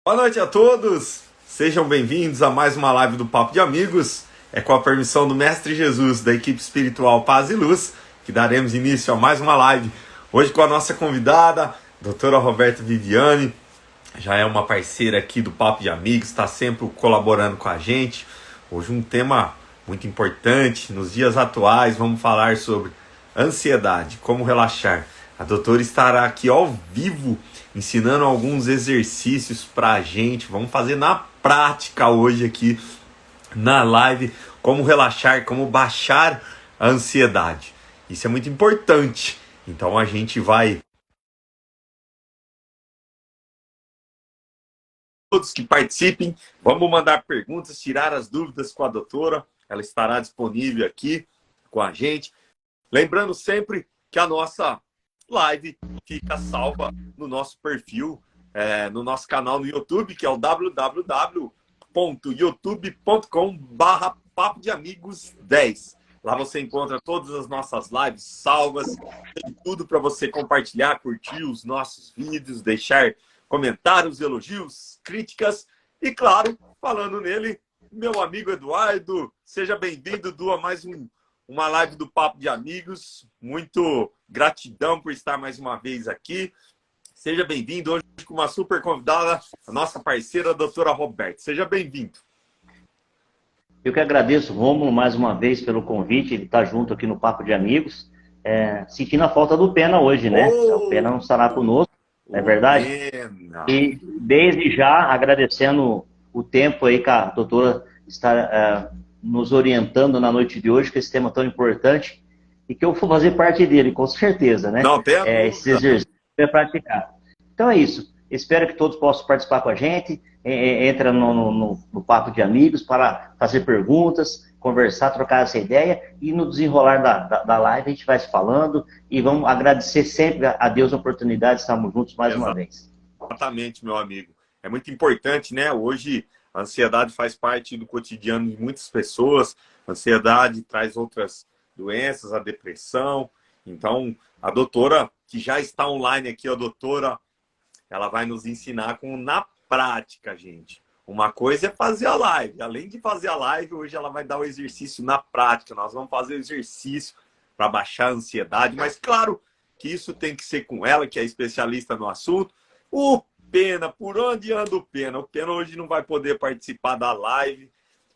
Boa noite a todos, sejam bem-vindos a mais uma live do Papo de Amigos. É com a permissão do Mestre Jesus, da equipe espiritual Paz e Luz, que daremos início a mais uma live. Hoje com a nossa convidada, doutora Roberta Viviane, já é uma parceira aqui do Papo de Amigos, está sempre colaborando com a gente. Hoje um tema muito importante, nos dias atuais vamos falar sobre ansiedade, como relaxar. A doutora estará aqui ao vivo, ensinando alguns exercícios para a gente. Vamos fazer na prática hoje aqui na live, como relaxar, como baixar a ansiedade. Isso é muito importante. Então a gente vai... Todos que participem, vamos mandar perguntas, tirar as dúvidas com a doutora. Ela estará disponível aqui com a gente. Lembrando sempre que a nossa live fica salva no nosso perfil, no nosso canal no YouTube, que é o www.youtube.com/Papo de Amigos 10. Lá você encontra todas as nossas lives salvas, tem tudo para você compartilhar, curtir os nossos vídeos, deixar comentários, elogios, críticas e, claro, falando nele, meu amigo Eduardo. Seja bem-vindo, Edu, a mais uma live do Papo de Amigos. Muito gratidão por estar mais uma vez aqui. Seja bem-vindo hoje com uma super convidada, a nossa parceira, a doutora Roberta. Seja bem-vindo. Eu que agradeço, Rômulo, mais uma vez pelo convite de estar junto aqui no Papo de Amigos. Sentindo a falta do Pena hoje, né? O Pena não estará conosco, não é verdade? Pena. E desde já agradecendo o tempo aí que a doutora está nos orientando na noite de hoje, com esse tema tão importante, e que eu vou fazer parte dele, com certeza, né? Não, tem a dúvida. Esse exercício é praticar. Então é isso. Espero que todos possam participar com a gente. Entra no Papo de Amigos para fazer perguntas, conversar, trocar essa ideia, e no desenrolar da live a gente vai se falando e vamos agradecer sempre a Deus a oportunidade de estarmos juntos mais uma vez. Exatamente, meu amigo. É muito importante, né? Hoje a ansiedade faz parte do cotidiano de muitas pessoas. A ansiedade traz outras doenças, a depressão. Então, a doutora, que já está online aqui, a doutora, ela vai nos ensinar na prática, gente. Uma coisa é fazer a live. Além de fazer a live, hoje ela vai dar o exercício na prática. Nós vamos fazer o exercício para baixar a ansiedade. Mas, claro, que isso tem que ser com ela, que é especialista no assunto. O Pena, por onde anda o Pena? O Pena hoje não vai poder participar da live.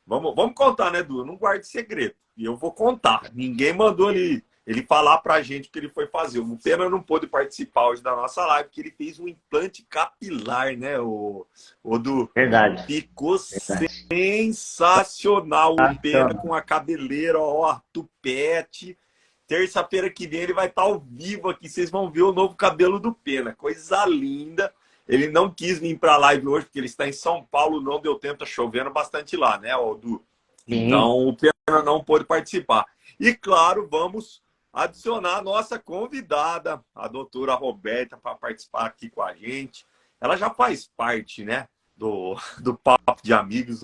Vamos contar, né, Edu? Não guarde segredo. E eu vou contar. Ninguém mandou ele falar pra gente o que ele foi fazer. O Pena não pôde participar hoje da nossa live, porque ele fez um implante capilar, né, o do... Verdade. Ficou Verdade. sensacional. O Pena com a cabeleira, ó, tupete. Terça-feira que vem ele vai estar ao vivo aqui. Vocês vão ver o novo cabelo do Pena. Coisa linda. Ele não quis vir para a live hoje, porque ele está em São Paulo, não deu tempo, tá chovendo bastante lá, né, Edu? Então o Pena não pôde participar. E claro, vamos adicionar a nossa convidada, a doutora Roberta, para participar aqui com a gente. Ela já faz parte, né, do Papo de Amigos.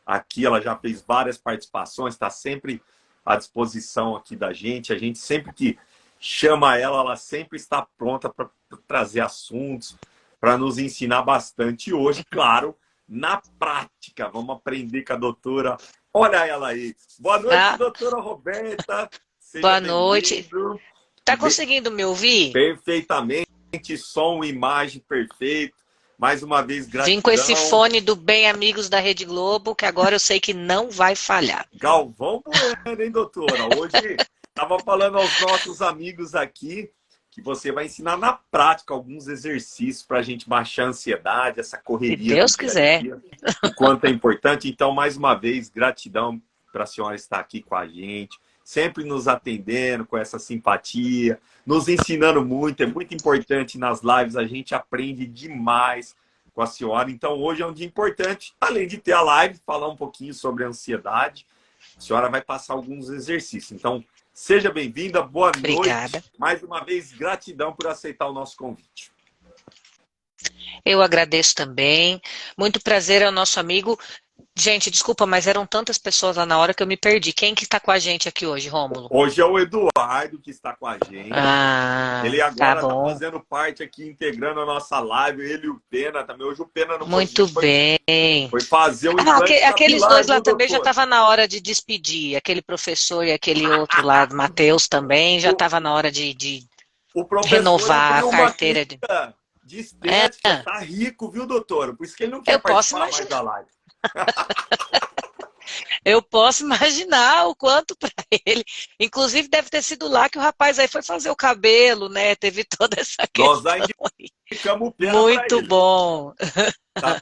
Aqui ela já fez várias participações, está sempre à disposição aqui da gente. A gente sempre que chama ela, ela sempre está pronta para trazer assuntos, para nos ensinar bastante. Hoje, claro, na prática. Vamos aprender com a doutora. Olha ela aí. Boa noite, doutora Roberta. Boa noite. Tá conseguindo me ouvir? Perfeitamente. Som e imagem perfeito. Mais uma vez, gratidão. Vim com esse fone do Bem Amigos da Rede Globo, que agora eu sei que não vai falhar. Galvão Bueno, hein, doutora? Hoje estava falando aos nossos amigos aqui que você vai ensinar na prática alguns exercícios para a gente baixar a ansiedade, essa correria. Se Deus quiser. O quanto é importante. Então, mais uma vez, gratidão para a senhora estar aqui com a gente, sempre nos atendendo com essa simpatia, nos ensinando muito. É muito importante nas lives, a gente aprende demais com a senhora. Então, hoje é um dia importante, além de ter a live, falar um pouquinho sobre a ansiedade. A senhora vai passar alguns exercícios. Então, seja bem-vinda, boa Obrigada. noite. Mais uma vez, gratidão por aceitar o nosso convite. Eu agradeço também. Muito prazer ao nosso amigo Gente, desculpa, mas eram tantas pessoas lá na hora que eu me perdi. Quem que está com a gente aqui hoje, Rômulo? Hoje é o Eduardo que está com a gente. Ah, Ele tá agora está bom. fazendo parte aqui, integrando a nossa live. Ele e o Pena também. Hoje o Pena não pôde Muito vir, bem. foi fazer o Ah, implante aqueles capilar, dois lá viu, também já doutor? estava na hora de despedir. Aquele professor e aquele outro lá, Matheus, também já O, estava na hora de o professor renovar a abriu uma carteira. clínica de estética. É, Tá rico, viu, doutor? Por isso que ele não quer eu posso participar mais imaginar. da live. Eu posso imaginar o quanto para ele. Inclusive, deve ter sido lá que o rapaz aí foi fazer o cabelo, né? Teve toda essa Nós já questão aí. indicamos o Pena para Muito ele. bom,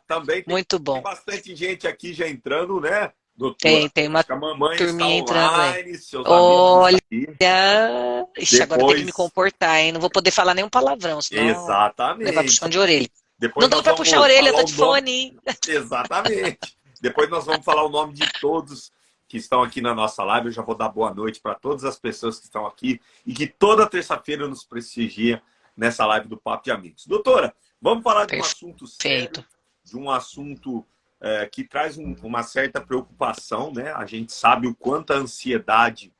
Também muito tem bom. bastante gente aqui já entrando, né, doutora? Tem uma Acho que a mamãe está turminha entrando aí. online, seus amigos estão Olha, aqui. ixi, agora tem que me Depois, comportar, hein? Não vou poder falar nenhum palavrão, senão levar puxão exatamente. de orelha. Não Depois dá nós para puxar a vamos orelha, eu falar tô o de nome. fone. Exatamente. Depois nós vamos falar o nome de todos que estão aqui na nossa live. Eu já vou dar boa noite para todas as pessoas que estão aqui e que toda terça-feira nos prestigia nessa live do Papo de Amigos. Doutora, vamos falar de um assunto sério, Perfeito. de um assunto que traz uma certa preocupação, né? A gente sabe o quanto a ansiedade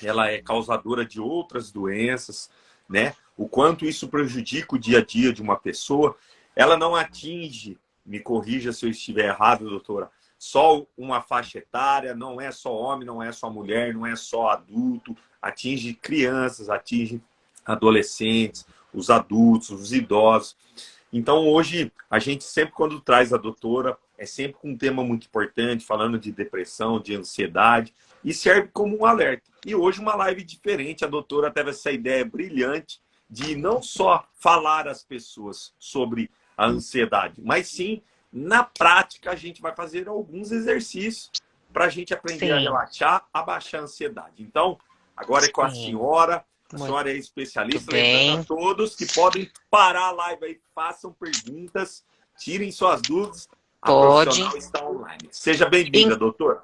ela é causadora de outras doenças, né? O quanto isso prejudica o dia a dia de uma pessoa. Ela não atinge, me corrija se eu estiver errado, doutora, só uma faixa etária, não é só homem, não é só mulher, não é só adulto, atinge crianças, atinge adolescentes, os adultos, os idosos. Então, hoje, a gente sempre, quando traz a doutora, é sempre com um tema muito importante, falando de depressão, de ansiedade, e serve como um alerta. E hoje, uma live diferente, a doutora teve essa ideia brilhante de não só falar às pessoas sobre a ansiedade, mas sim, na prática, a gente vai fazer alguns exercícios para a gente aprender a Sim, relaxar, a baixar a ansiedade. Então, agora é com a sim. senhora. A Muito senhora é especialista, lembrando a bem. todos que podem parar a live aí, façam perguntas, tirem suas dúvidas. A Pode. profissional está online. Seja bem-vinda, doutor.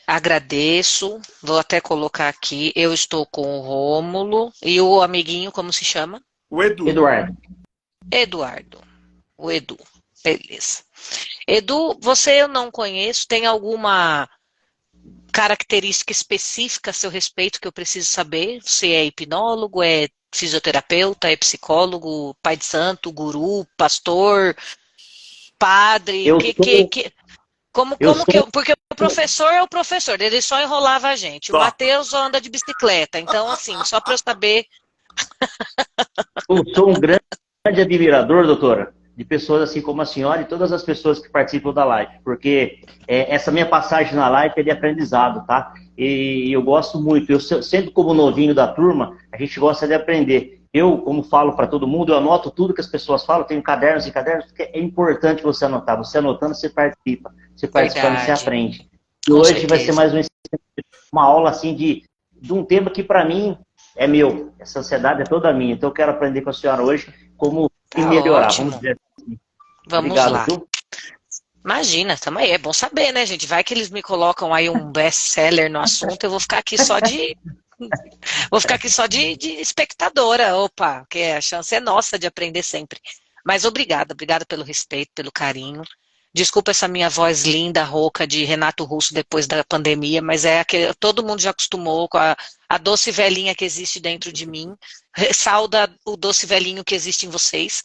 Agradeço. Vou até colocar aqui. Eu estou com o Rômulo e o amiguinho, como se chama? O Edu. Eduardo, Eduardo. O Edu. Beleza. Edu, você eu não conheço. Tem alguma característica específica a seu respeito que eu preciso saber? Você é hipnólogo, é fisioterapeuta, é psicólogo, pai de santo, guru, pastor, padre? eu sou, eu Como que sou, eu. Porque o professor é o professor, ele só enrolava a gente. O Só. Matheus só anda de bicicleta. Então, assim, só para eu saber. eu sou um grande admirador, doutora, de pessoas assim como a senhora e todas as pessoas que participam da live, porque essa minha passagem na live é de aprendizado, tá? E eu gosto muito, sempre como novinho da turma, a gente gosta de aprender. Eu, como falo para todo mundo, eu anoto tudo que as pessoas falam, tenho cadernos e cadernos, porque é importante você anotar. Você anotando, você participa. Você participando, você Verdade, aprende. E com hoje vai ser certeza. mais uma aula assim de um tema que para mim é meu. Essa sociedade é toda minha. Então eu quero aprender com a senhora hoje como me Tá melhorar. Vamos ótimo. dizer. Vamos Obrigado, lá. viu? Imagina, também é bom saber, né, gente? Vai que eles me colocam aí um best-seller no assunto, eu vou ficar aqui só de. Vou ficar aqui só de espectadora. Opa, que a chance é nossa de aprender sempre. Mas obrigada pelo respeito, pelo carinho. Desculpa essa minha voz linda, rouca de Renato Russo depois da pandemia, mas é aquele, todo mundo já acostumou com a doce velhinha que existe dentro de mim. Ressalda o doce velhinho que existe em vocês.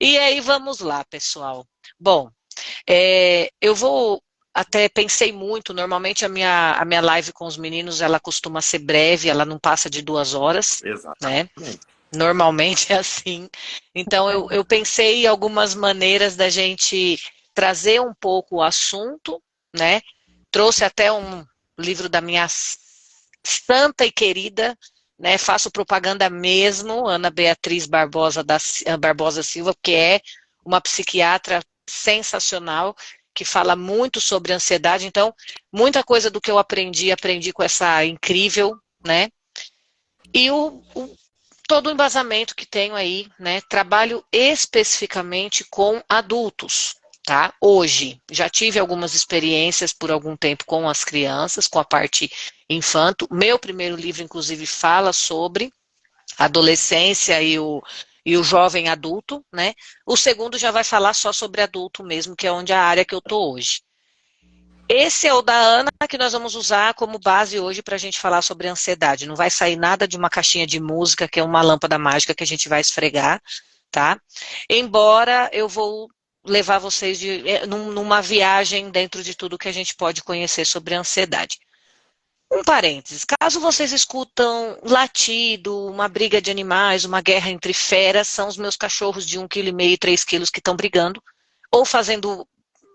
E aí vamos lá, pessoal. Bom, eu vou até pensei muito. Normalmente a minha live com os meninos ela costuma ser breve, ela não passa de 2 horas, né? Exatamente. Normalmente é assim. Então eu pensei em algumas maneiras da gente trazer um pouco o assunto, né? Trouxe até um livro da minha santa e querida, né? Faço propaganda mesmo, Ana Beatriz Barbosa Silva, que é uma psiquiatra sensacional, que fala muito sobre ansiedade. Então, muita coisa do que eu aprendi com essa incrível, né? E todo o embasamento que tenho aí, né? Trabalho especificamente com adultos, tá? Hoje, já tive algumas experiências por algum tempo com as crianças, com a parte infanto. Meu primeiro livro, inclusive, fala sobre adolescência e o jovem adulto, né? O segundo já vai falar só sobre adulto mesmo, que é onde a área que eu tô hoje. Esse é o da Ana, que nós vamos usar como base hoje para a gente falar sobre ansiedade. Não vai sair nada de uma caixinha de música, que é uma lâmpada mágica que a gente vai esfregar, tá? Embora eu vou levar vocês numa viagem dentro de tudo que a gente pode conhecer sobre ansiedade. Um parênteses, caso vocês escutam latido, uma briga de animais, uma guerra entre feras, são os meus cachorros de 1,5 kg e 3 quilos que estão brigando, ou fazendo,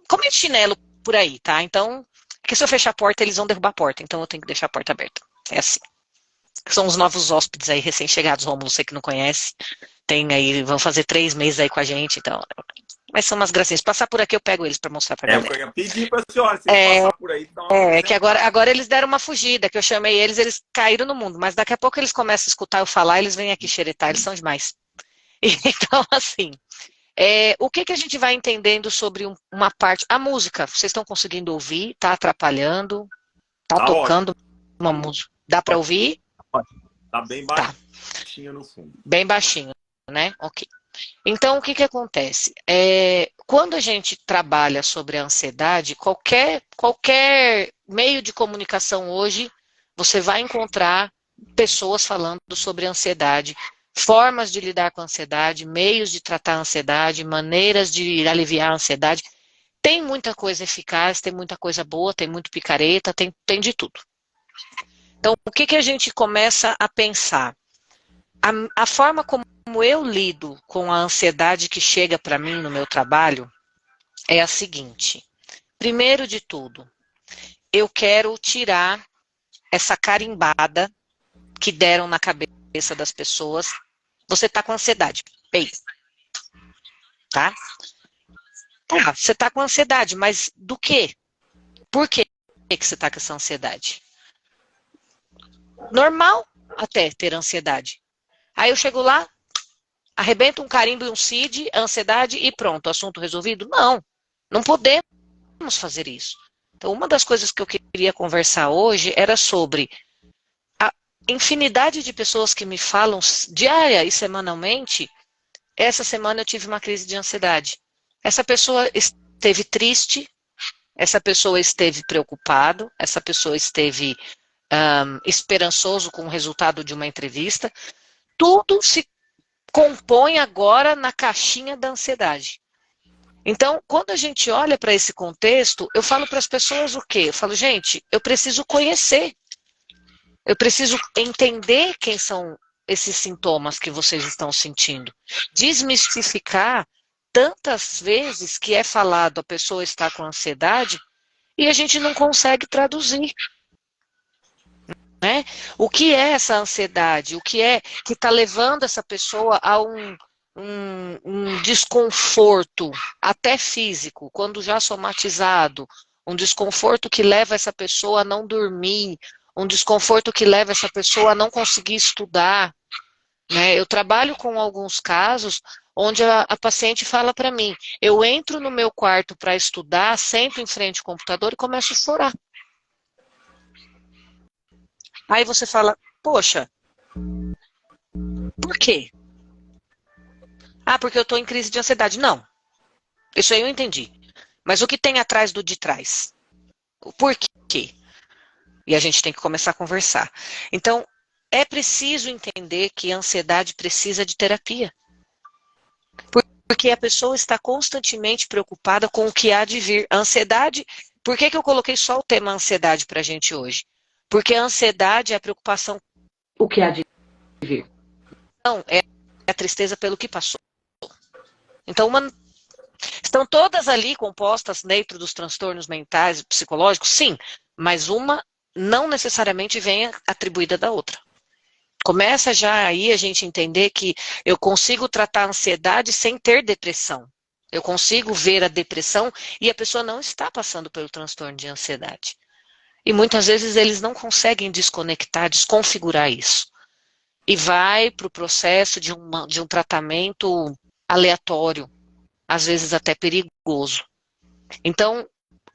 comendo chinelo por aí, tá? Então, porque se eu fechar a porta, eles vão derrubar a porta, então eu tenho que deixar a porta aberta. É assim. São os novos hóspedes aí, recém-chegados, Rômulo, você que não conhece, tem aí, vão fazer 3 meses aí com a gente, então... Mas são umas gracinhas. Passar por aqui eu pego eles para mostrar pra galera. Eu ia pedir pra senhora, se eles passar por aí, dá uma que agora eles deram uma fugida, que eu chamei eles caíram no mundo. Mas daqui a pouco eles começam a escutar eu falar, eles vêm aqui xeretar, eles são demais. Então, assim, o que a gente vai entendendo sobre uma parte... A música, vocês estão conseguindo ouvir? Tá atrapalhando? Tá tocando uma música? Dá para ouvir? Tá bem baixinho no fundo. Bem baixinho, né? Ok. Então, o que acontece? Quando a gente trabalha sobre a ansiedade, qualquer meio de comunicação hoje, você vai encontrar pessoas falando sobre ansiedade, formas de lidar com a ansiedade, meios de tratar a ansiedade, maneiras de aliviar a ansiedade. Tem muita coisa eficaz, tem muita coisa boa, tem muito picareta, tem de tudo. Então, o que a gente começa a pensar? A forma como eu lido com a ansiedade que chega para mim no meu trabalho é a seguinte. Primeiro de tudo, eu quero tirar essa carimbada que deram na cabeça das pessoas. Você está com ansiedade. Ei. Tá? Tá, você está com ansiedade, mas do quê? Por quê que você está com essa ansiedade? Normal até ter ansiedade. Aí eu chego lá, arrebento um carimbo e um CID, ansiedade e pronto, assunto resolvido? Não, não podemos fazer isso. Então, uma das coisas que eu queria conversar hoje era sobre a infinidade de pessoas que me falam diária e semanalmente. Essa semana eu tive uma crise de ansiedade. Essa pessoa esteve triste, essa pessoa esteve preocupado, essa pessoa esteve esperançoso com o resultado de uma entrevista. Tudo se compõe agora na caixinha da ansiedade. Então, quando a gente olha para esse contexto, eu falo para as pessoas o quê? Eu falo, gente, eu preciso conhecer. Eu preciso entender quem são esses sintomas que vocês estão sentindo. Desmistificar tantas vezes que é falado a pessoa está com ansiedade e a gente não consegue traduzir. Né? O que é essa ansiedade? O que é que está levando essa pessoa a um desconforto, até físico, quando já somatizado, um desconforto que leva essa pessoa a não dormir, um desconforto que leva essa pessoa a não conseguir estudar. Né? Eu trabalho com alguns casos onde a paciente fala para mim, eu entro no meu quarto para estudar, sento em frente ao computador e começo a chorar. Aí você fala, poxa, por quê? Ah, porque eu estou em crise de ansiedade. Não, isso aí eu entendi. Mas o que tem atrás do de trás? O porquê? E a gente tem que começar a conversar. Então, é preciso entender que a ansiedade precisa de terapia. Porque a pessoa está constantemente preocupada com o que há de vir. A ansiedade, por que eu coloquei só o tema ansiedade para a gente hoje? Porque a ansiedade é a preocupação com o que há de vir. Não, é a tristeza pelo que passou. Então, estão todas ali compostas dentro dos transtornos mentais e psicológicos? Sim, mas uma não necessariamente vem atribuída da outra. Começa já aí a gente entender que eu consigo tratar a ansiedade sem ter depressão. Eu consigo ver a depressão e a pessoa não está passando pelo transtorno de ansiedade. E muitas vezes eles não conseguem desconectar, desconfigurar isso. E vai para o processo de um tratamento aleatório, às vezes até perigoso. Então,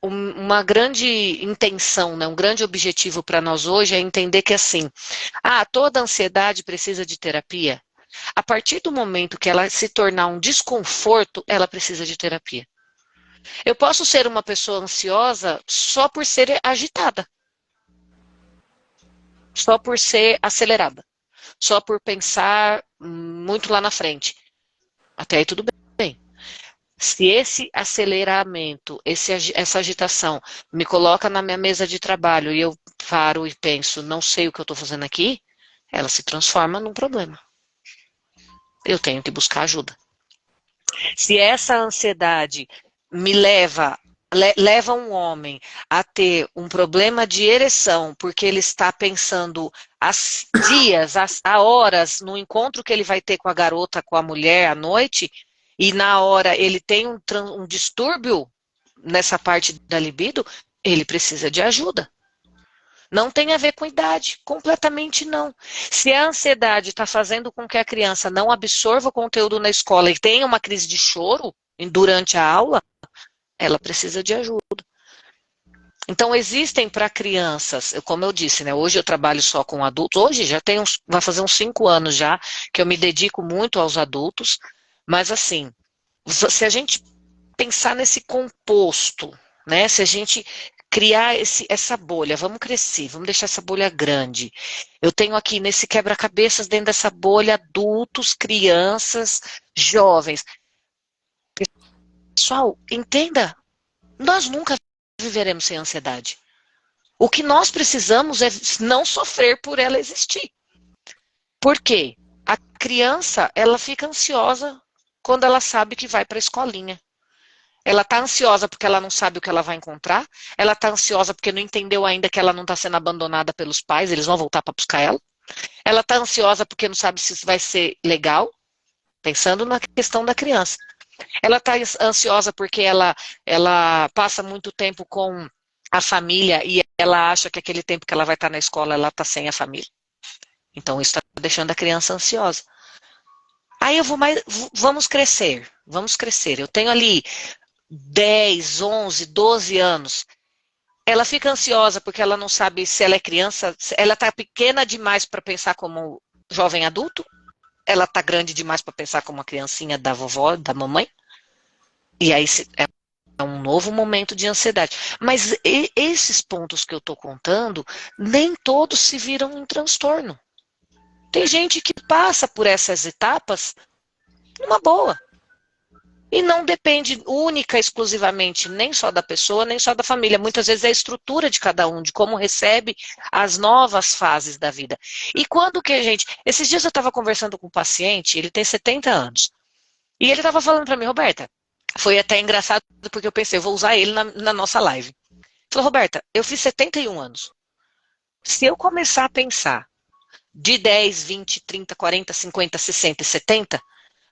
uma grande intenção, né, um grande objetivo para nós hoje é entender que assim, toda ansiedade precisa de terapia. A partir do momento que ela se tornar um desconforto, ela precisa de terapia. Eu posso ser uma pessoa ansiosa só por ser agitada, só por ser acelerada, só por pensar muito lá na frente. Até aí tudo bem. Se esse aceleramento, essa agitação me coloca na minha mesa de trabalho e eu paro e penso, não sei o que eu estou fazendo aqui, ela se transforma num problema. Eu tenho que buscar ajuda. Se essa ansiedade me leva um homem a ter um problema de ereção, porque ele está pensando há dias, há horas, no encontro que ele vai ter com a garota, com a mulher à noite, e na hora ele tem um distúrbio nessa parte da libido, ele precisa de ajuda. Não tem a ver com idade, completamente não. Se a ansiedade está fazendo com que a criança não absorva o conteúdo na escola e tenha uma crise de choro durante a aula, ela precisa de ajuda. Então, existem para crianças, como eu disse, né? Hoje eu trabalho só com adultos, hoje já tem vai fazer uns 5 anos já, que eu me dedico muito aos adultos, mas assim, se a gente pensar nesse composto, né? Se a gente criar essa bolha, vamos crescer, vamos deixar essa bolha grande. Eu tenho aqui nesse quebra-cabeças, dentro dessa bolha, adultos, crianças, jovens. Pessoal, entenda, nós nunca viveremos sem ansiedade. O que nós precisamos é não sofrer por ela existir. Por quê? A criança, ela fica ansiosa quando ela sabe que vai para a escolinha. Ela está ansiosa porque ela não sabe o que ela vai encontrar. Ela está ansiosa porque não entendeu ainda que ela não está sendo abandonada pelos pais, eles vão voltar para buscar ela. Ela está ansiosa porque não sabe se isso vai ser legal, pensando na questão da criança. Ela está ansiosa porque ela passa muito tempo com a família e ela acha que aquele tempo que ela vai estar na escola, ela está sem a família. Então, isso está deixando a criança ansiosa. Aí vamos crescer, vamos crescer. Eu tenho ali 10, 11, 12 anos. Ela fica ansiosa porque ela não sabe se ela é criança, ela está pequena demais para pensar como jovem adulto, ela está grande demais para pensar como uma criancinha da vovó, da mamãe. E aí é um novo momento de ansiedade. Mas esses pontos que eu estou contando, nem todos se viram em transtorno. Tem gente que passa por essas etapas numa boa. E não depende única, exclusivamente, nem só da pessoa, nem só da família. Muitas vezes é a estrutura de cada um, de como recebe as novas fases da vida. E quando que a gente... Esses dias eu estava conversando com um paciente, ele tem 70 anos. E ele estava falando para mim, Roberta, foi até engraçado, porque eu pensei, eu vou usar ele na nossa live. Ele falou, Roberta, eu fiz 71 anos. Se eu começar a pensar de 10, 20, 30, 40, 50, 60 e 70...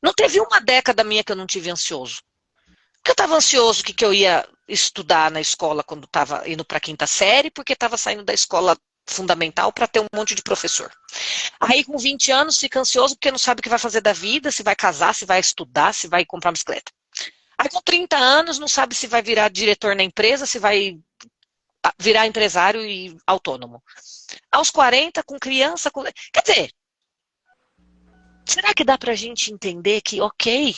Não teve uma década minha que eu não tive ansioso. Porque eu estava ansioso que eu ia estudar na escola quando estava indo para a 5ª série, porque estava saindo da escola fundamental para ter um monte de professor. Aí com 20 anos fica ansioso porque não sabe o que vai fazer da vida, se vai casar, se vai estudar, se vai comprar uma bicicleta. Aí com 30 anos não sabe se vai virar diretor na empresa, se vai virar empresário e autônomo. Aos 40, com criança... Quer dizer... Será que dá pra gente entender que, ok,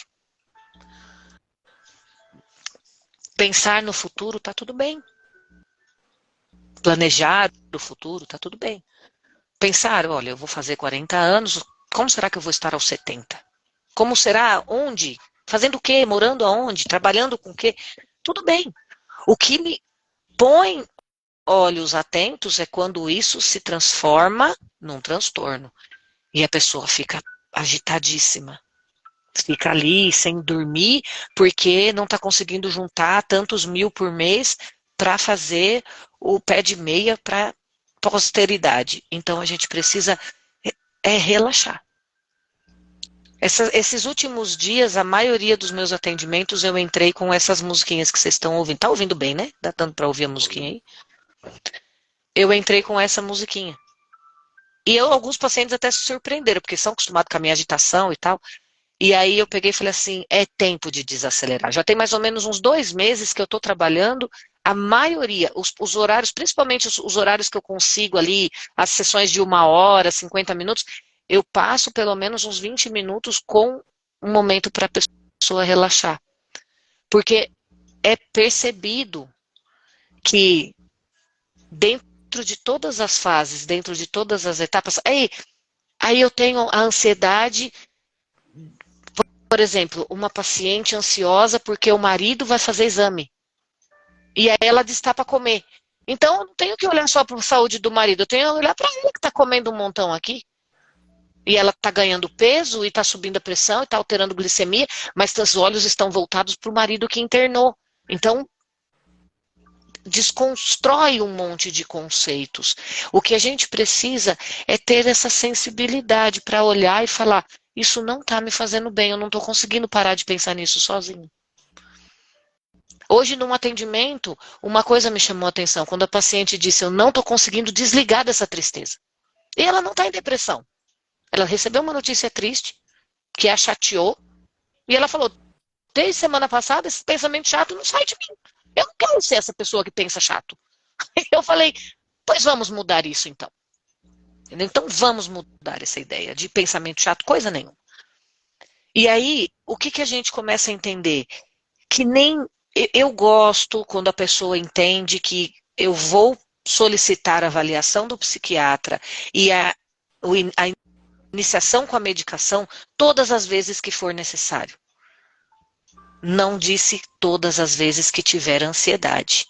pensar no futuro tá tudo bem. Planejar o futuro tá tudo bem. Pensar, olha, eu vou fazer 40 anos, como será que eu vou estar aos 70? Como será? Onde? Fazendo o quê? Morando aonde? Trabalhando com o quê? Tudo bem. O que me põe olhos atentos é quando isso se transforma num transtorno. E a pessoa fica agitadíssima. Fica ali sem dormir porque não está conseguindo juntar tantos mil por mês para fazer o pé de meia para posteridade. Então a gente precisa relaxar. Esses últimos dias, a maioria dos meus atendimentos, eu entrei com essas musiquinhas que vocês estão ouvindo. Tá ouvindo bem, né? Dá tanto para ouvir a musiquinha aí? Eu entrei com essa musiquinha. E alguns pacientes até se surpreenderam, porque são acostumados com a minha agitação e tal. E aí eu peguei e falei assim, é tempo de desacelerar. Já tem mais ou menos uns 2 meses que eu estou trabalhando, a maioria, os horários, principalmente os horários que eu consigo ali, as sessões de 1 hora, 50 minutos, eu passo pelo menos uns 20 minutos com um momento para a pessoa relaxar. Porque é percebido que dentro de todas as fases, dentro de todas as etapas, aí eu tenho a ansiedade, por exemplo, uma paciente ansiosa porque o marido vai fazer exame. E aí ela está para comer. Então, eu não tenho que olhar só para a saúde do marido, eu tenho que olhar para ela que está comendo um montão aqui. E ela está ganhando peso, e está subindo a pressão, e está alterando a glicemia, mas os olhos estão voltados para o marido que internou. Então, desconstrói um monte de conceitos. O que a gente precisa é ter essa sensibilidade para olhar e falar, isso não está me fazendo bem, eu não estou conseguindo parar de pensar nisso sozinho. Hoje, num atendimento, uma coisa me chamou a atenção, quando a paciente disse, eu não estou conseguindo desligar dessa tristeza. E ela não está em depressão. Ela recebeu uma notícia triste, que a chateou, e ela falou, desde semana passada, esse pensamento chato não sai de mim. Eu não quero ser essa pessoa que pensa chato. Eu falei, pois vamos mudar isso então. Então vamos mudar essa ideia de pensamento chato, coisa nenhuma. E aí, o que a gente começa a entender? Que nem eu gosto quando a pessoa entende que eu vou solicitar a avaliação do psiquiatra e a iniciação com a medicação todas as vezes que for necessário. Não disse todas as vezes que tiver ansiedade,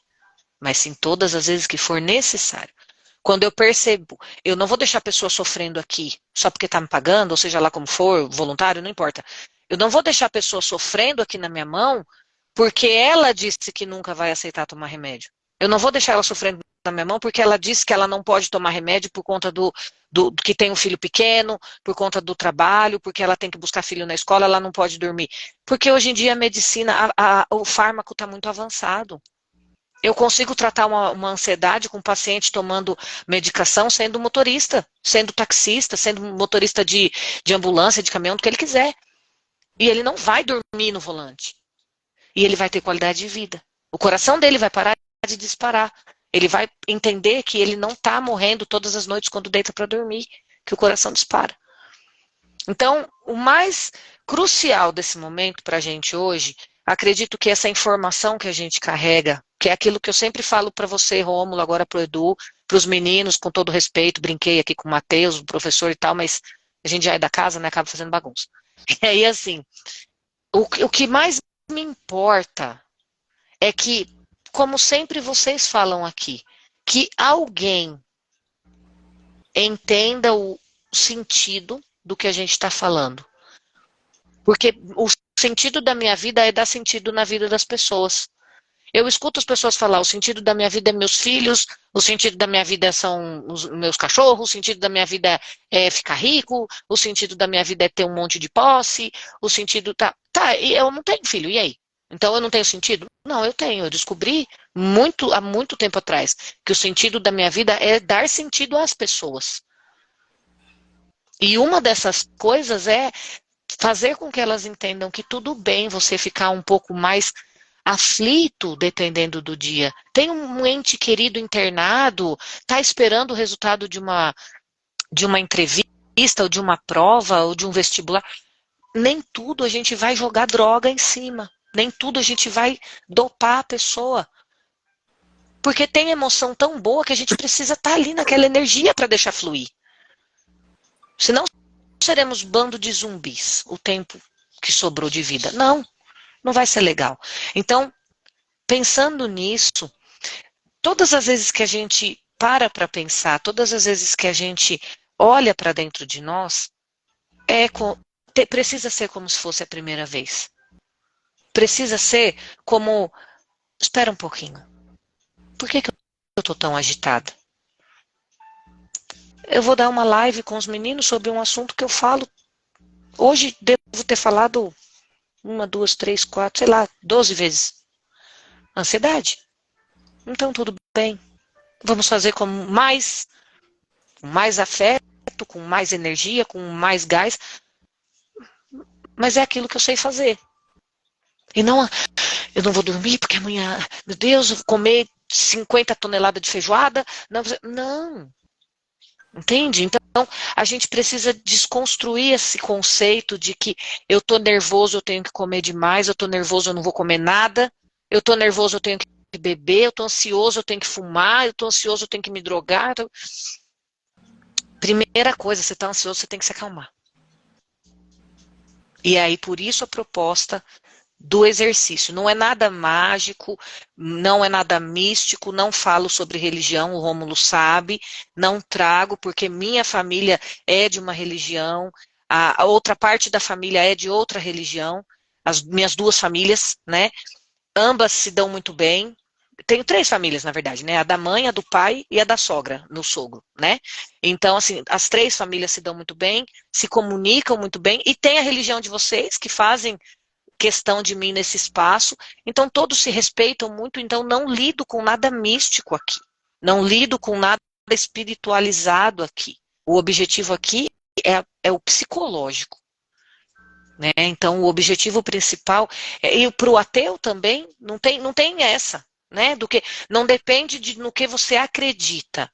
mas sim todas as vezes que for necessário. Quando eu percebo, eu não vou deixar a pessoa sofrendo aqui só porque está me pagando, ou seja lá como for, voluntário, não importa. Eu não vou deixar a pessoa sofrendo aqui na minha mão porque ela disse que nunca vai aceitar tomar remédio. Eu não vou deixar ela sofrendo na minha mão porque ela disse que ela não pode tomar remédio por conta do que tem um filho pequeno, por conta do trabalho, porque ela tem que buscar filho na escola, ela não pode dormir. Porque hoje em dia a medicina, o fármaco está muito avançado. Eu consigo tratar uma ansiedade com um paciente tomando medicação sendo motorista, sendo taxista, sendo motorista de ambulância, de caminhão, do que ele quiser. E ele não vai dormir no volante. E ele vai ter qualidade de vida. O coração dele vai parar de disparar. Ele vai entender que ele não está morrendo todas as noites quando deita para dormir, que o coração dispara. Então, o mais crucial desse momento para a gente hoje, acredito que essa informação que a gente carrega, que é aquilo que eu sempre falo para você, Rômulo, agora para o Edu, para os meninos, com todo respeito, brinquei aqui com o Matheus, o professor e tal, mas a gente já é da casa, né, acaba fazendo bagunça. E aí, assim, o que mais me importa é que, como sempre vocês falam aqui, que alguém entenda o sentido do que a gente está falando. Porque o sentido da minha vida é dar sentido na vida das pessoas. Eu escuto as pessoas falar, o sentido da minha vida é meus filhos, o sentido da minha vida são os meus cachorros, o sentido da minha vida é ficar rico, o sentido da minha vida é ter um monte de posse, o sentido... Tá, eu não tenho filho, e aí? Então eu não tenho sentido? Não, eu tenho. Eu descobri há muito tempo atrás que o sentido da minha vida é dar sentido às pessoas. E uma dessas coisas é fazer com que elas entendam que tudo bem você ficar um pouco mais aflito dependendo do dia. Tem um ente querido internado, está esperando o resultado de uma entrevista, ou de uma prova, ou de um vestibular. Nem tudo a gente vai jogar droga em cima. Nem tudo a gente vai dopar a pessoa. Porque tem emoção tão boa que a gente precisa estar ali naquela energia para deixar fluir. Senão seremos bando de zumbis o tempo que sobrou de vida. Não, não vai ser legal. Então, pensando nisso, todas as vezes que a gente para pensar, todas as vezes que a gente olha para dentro de nós, precisa ser como se fosse a primeira vez. Precisa ser como... Espera um pouquinho. Por que eu estou tão agitada? Eu vou dar uma live com os meninos sobre um assunto que eu falo. Hoje devo ter falado 1, 2, 3, 4, sei lá, 12 vezes. Ansiedade. Então tudo bem. Vamos fazer com mais afeto, com mais energia, com mais gás. Mas é aquilo que eu sei fazer. E não, eu não vou dormir porque amanhã, meu Deus, eu vou comer 50 toneladas de feijoada. Não. Entende? Então, a gente precisa desconstruir esse conceito de que eu tô nervoso, eu tenho que comer demais, eu tô nervoso, eu não vou comer nada, eu tô nervoso, eu tenho que beber, eu tô ansioso, eu tenho que fumar, eu tô ansioso, eu tenho que me drogar. Primeira coisa, você tá ansioso, você tem que se acalmar. E aí, por isso a proposta do exercício. Não é nada mágico, não é nada místico, não falo sobre religião, o Rômulo sabe, não trago, porque minha família é de uma religião, a outra parte da família é de outra religião, as minhas duas famílias, né? Ambas se dão muito bem. Tenho 3 famílias, na verdade, né? A da mãe, a do pai e a da sogra, meu sogro, né? Então, assim, as 3 famílias se dão muito bem, se comunicam muito bem, e tem a religião de vocês, que fazem questão de mim nesse espaço. Então, todos se respeitam muito, então não lido com nada místico aqui. Não lido com nada espiritualizado aqui. O objetivo aqui é o psicológico. Né? Então, o objetivo principal, e para o ateu também, não tem essa. Né? Do que, não depende no que você acredita.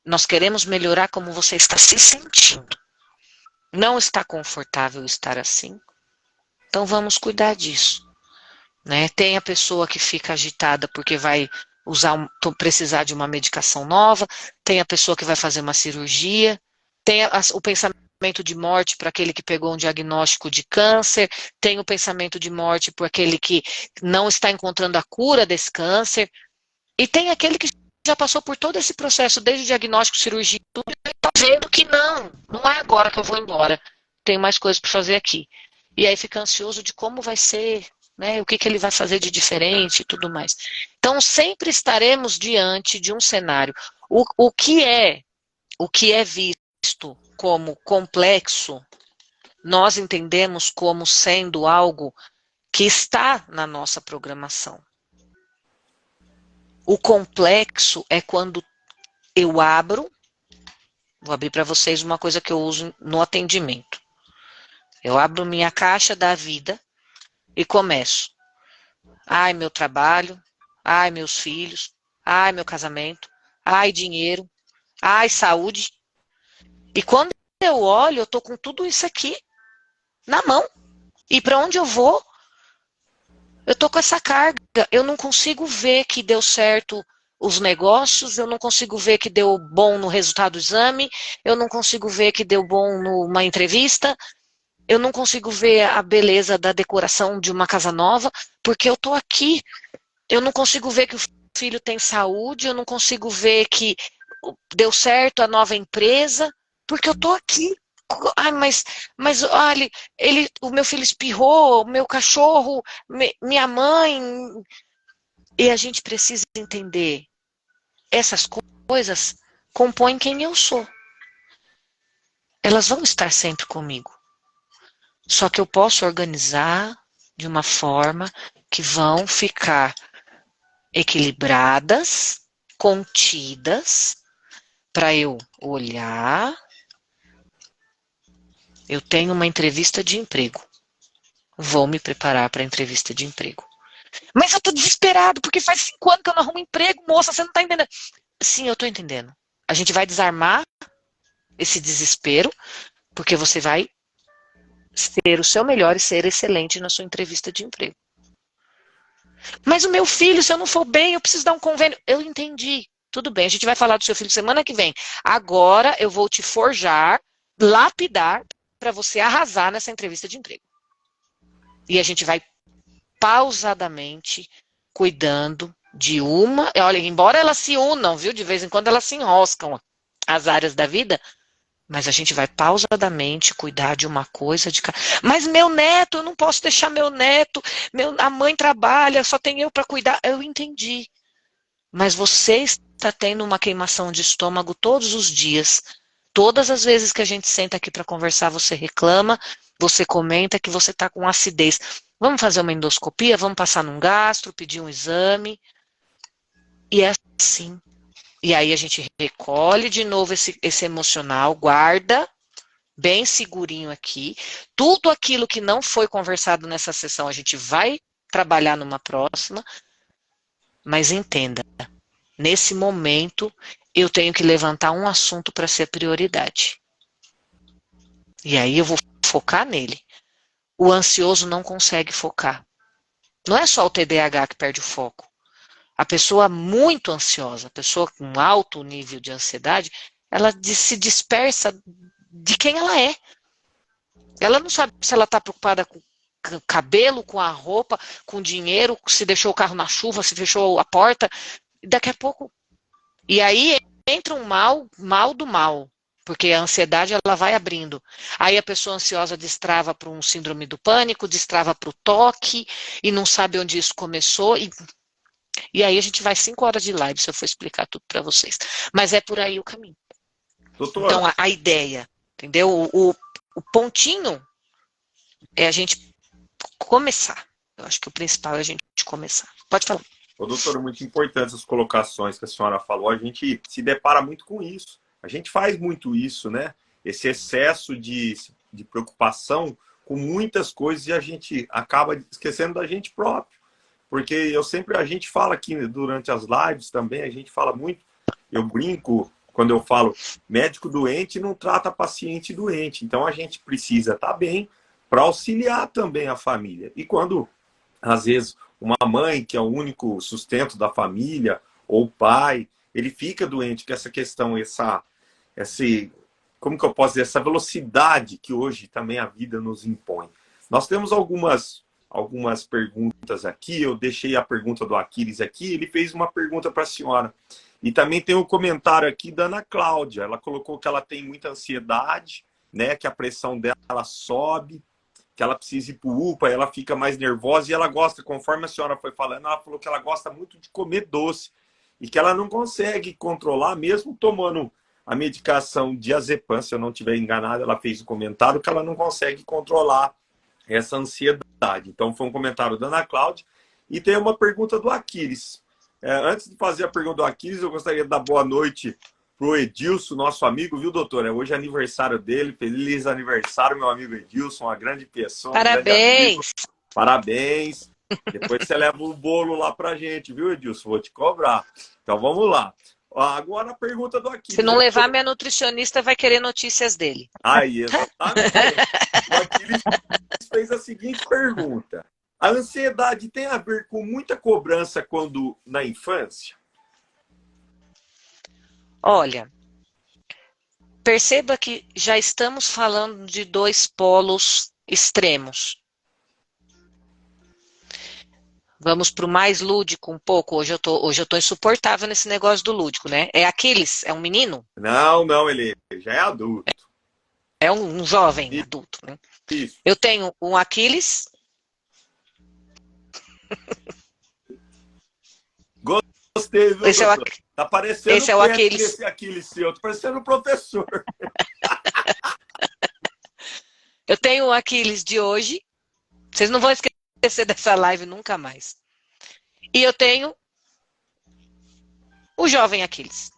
Nós queremos melhorar como você está se sentindo. Não está confortável estar assim? Então vamos cuidar disso. Né? Tem a pessoa que fica agitada porque vai precisar de uma medicação nova, tem a pessoa que vai fazer uma cirurgia, tem o pensamento de morte para aquele que pegou um diagnóstico de câncer, tem o pensamento de morte para aquele que não está encontrando a cura desse câncer, e tem aquele que já passou por todo esse processo, desde o diagnóstico, cirurgia, tudo, e está vendo que não é agora que eu vou embora, tem mais coisas para fazer aqui. E aí fica ansioso de como vai ser, né, o que ele vai fazer de diferente e tudo mais. Então, sempre estaremos diante de um cenário. O que é visto como complexo, nós entendemos como sendo algo que está na nossa programação. O complexo é quando eu abro, vou abrir para vocês uma coisa que eu uso no atendimento. Eu abro minha caixa da vida e começo. Ai, meu trabalho. Ai, meus filhos. Ai, meu casamento. Ai, dinheiro. Ai, saúde. E quando eu olho, eu tô com tudo isso aqui na mão. E para onde eu vou, eu tô com essa carga. Eu não consigo ver que deu certo os negócios, eu não consigo ver que deu bom no resultado do exame, eu não consigo ver que deu bom numa entrevista, eu não consigo ver a beleza da decoração de uma casa nova, porque eu tô aqui. Eu não consigo ver que o filho tem saúde, eu não consigo ver que deu certo a nova empresa, porque eu tô aqui. Ai, mas olha, o meu filho espirrou, o meu cachorro, minha mãe. E a gente precisa entender, essas coisas compõem quem eu sou. Elas vão estar sempre comigo. Só que eu posso organizar de uma forma que vão ficar equilibradas, contidas, para eu olhar. Eu tenho uma entrevista de emprego. Vou me preparar para a entrevista de emprego. Mas eu tô desesperado, porque faz 5 anos que eu não arrumo emprego, moça, você não tá entendendo. Sim, eu tô entendendo. A gente vai desarmar esse desespero, porque você vai ser o seu melhor e ser excelente na sua entrevista de emprego. Mas o meu filho, se eu não for bem, eu preciso dar um convênio. Eu entendi. Tudo bem, a gente vai falar do seu filho semana que vem. Agora eu vou te forjar, lapidar, para você arrasar nessa entrevista de emprego. E a gente vai pausadamente cuidando de uma. Olha, embora elas se unam, viu? De vez em quando elas se enroscam, as áreas da vida. Mas a gente vai pausadamente cuidar de uma coisa de cada. Mas meu neto, eu não posso deixar meu neto. A mãe trabalha, só tem eu para cuidar. Eu entendi. Mas você está tendo uma queimação de estômago todos os dias. Todas as vezes que a gente senta aqui para conversar, você reclama, você comenta que você está com acidez. Vamos fazer uma endoscopia? Vamos passar num gastro, pedir um exame. E é assim. E aí a gente recolhe de novo esse emocional, guarda bem segurinho aqui. Tudo aquilo que não foi conversado nessa sessão, a gente vai trabalhar numa próxima. Mas entenda, nesse momento, eu tenho que levantar um assunto para ser prioridade. E aí eu vou focar nele. O ansioso não consegue focar. Não é só o TDAH que perde o foco. A pessoa muito ansiosa, a pessoa com alto nível de ansiedade, ela se dispersa de quem ela é. Ela não sabe se ela está preocupada com o cabelo, com a roupa, com o dinheiro, se deixou o carro na chuva, se fechou a porta. Daqui a pouco. E aí entra um mal do mal. Porque a ansiedade, ela vai abrindo. Aí a pessoa ansiosa destrava para um síndrome do pânico, destrava para o toque, e não sabe onde isso começou. E aí a gente vai 5 horas de live, se eu for explicar tudo para vocês. Mas é por aí o caminho. Doutora, Então, a ideia, entendeu? O pontinho é a gente começar. Eu acho que o principal é a gente começar. Pode falar. doutora, muito importante as colocações que a senhora falou. A gente se depara muito com isso. A gente faz muito isso, né? Esse excesso de preocupação com muitas coisas e a gente acaba esquecendo da gente próprio. Porque a gente fala aqui durante as lives também, a gente fala muito, eu brinco quando eu falo, médico doente não trata paciente doente. Então a gente precisa estar bem para auxiliar também a família. E quando, às vezes, uma mãe, que é o único sustento da família, ou o pai, ele fica doente, que essa questão, como que eu posso dizer, essa velocidade que hoje também a vida nos impõe. Nós temos algumas perguntas aqui, eu deixei a pergunta do Aquiles aqui, ele fez uma pergunta para a senhora. E também tem um comentário aqui da Ana Cláudia, ela colocou que ela tem muita ansiedade, né, que a pressão dela sobe, que ela precisa ir para o UPA, ela fica mais nervosa e ela gosta, conforme a senhora foi falando, ela falou que ela gosta muito de comer doce e que ela não consegue controlar, mesmo tomando a medicação diazepam, se eu não estiver enganado, ela fez o comentário que ela não consegue controlar essa ansiedade. Então, foi um comentário da Ana Cláudia. E tem uma pergunta do Aquiles. Antes de fazer a pergunta do Aquiles, eu gostaria de dar boa noite para o Edilson, nosso amigo, viu, doutor? Hoje é aniversário dele. Feliz aniversário, meu amigo Edilson, uma grande pessoa, um grande amigo. Parabéns! Parabéns! Depois você leva o bolo lá para a gente, viu, Edilson? Vou te cobrar. Então, vamos lá. Agora a pergunta do Aquiles. Se não levar, minha nutricionista vai querer notícias dele. Aí, exatamente. O Aquiles fez a seguinte pergunta. A ansiedade tem a ver com muita cobrança quando na infância? Olha, perceba que já estamos falando de 2 polos extremos. Vamos para o mais lúdico um pouco. Hoje eu tô insuportável nesse negócio do lúdico, né? É Aquiles? É um menino? Não, ele já é adulto. É um jovem adulto, né? Isso. Eu tenho um Aquiles. Gostei, viu, Esse doutor? Tá parecendo esse é o Aquiles. Esse Aquiles seu. Tá parecendo o professor. Eu tenho o Aquiles de hoje. Vocês não vão esquecer dessa live nunca mais. E eu tenho o jovem Aquiles.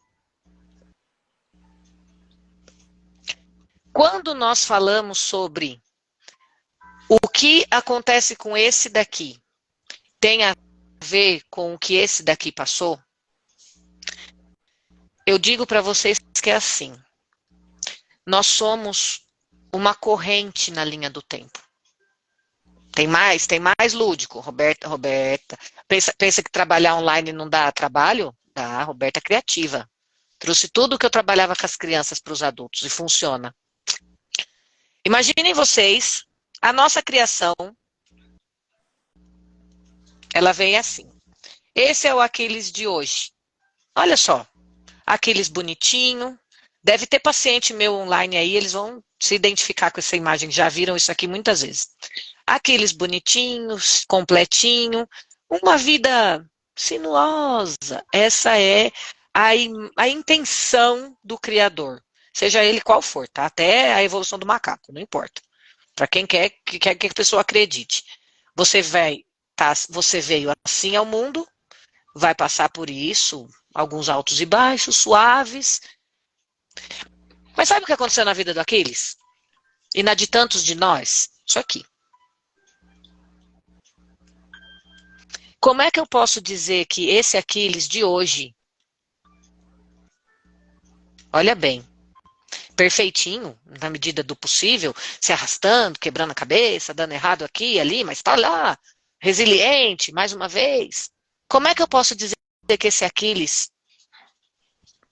Quando nós falamos sobre o que acontece com esse daqui, tem a ver com o que esse daqui passou, eu digo para vocês que é assim. Nós somos uma corrente na linha do tempo. Tem mais lúdico, Roberta. Pensa que trabalhar online não dá trabalho? Dá, Roberta é criativa. Trouxe tudo que eu trabalhava com as crianças para os adultos e funciona. Imaginem vocês, a nossa criação, ela vem assim. Esse é o Aquiles de hoje. Olha só, Aquiles bonitinho. Deve ter paciente meu online aí, eles vão se identificar com essa imagem, já viram isso aqui muitas vezes. Aquiles bonitinhos, completinho, uma vida sinuosa. Essa é a intenção do Criador, seja ele qual for, tá? Até a evolução do macaco, não importa. Para quem quer que a pessoa acredite. Você veio assim ao mundo, vai passar por isso, alguns altos e baixos, suaves. Mas sabe o que aconteceu na vida do Aquiles? E na de tantos de nós? Isso aqui. Como é que eu posso dizer que esse Aquiles de hoje, olha bem, perfeitinho, na medida do possível, se arrastando, quebrando a cabeça, dando errado aqui e ali, mas está lá, resiliente, mais uma vez. Como é que eu posso dizer que esse Aquiles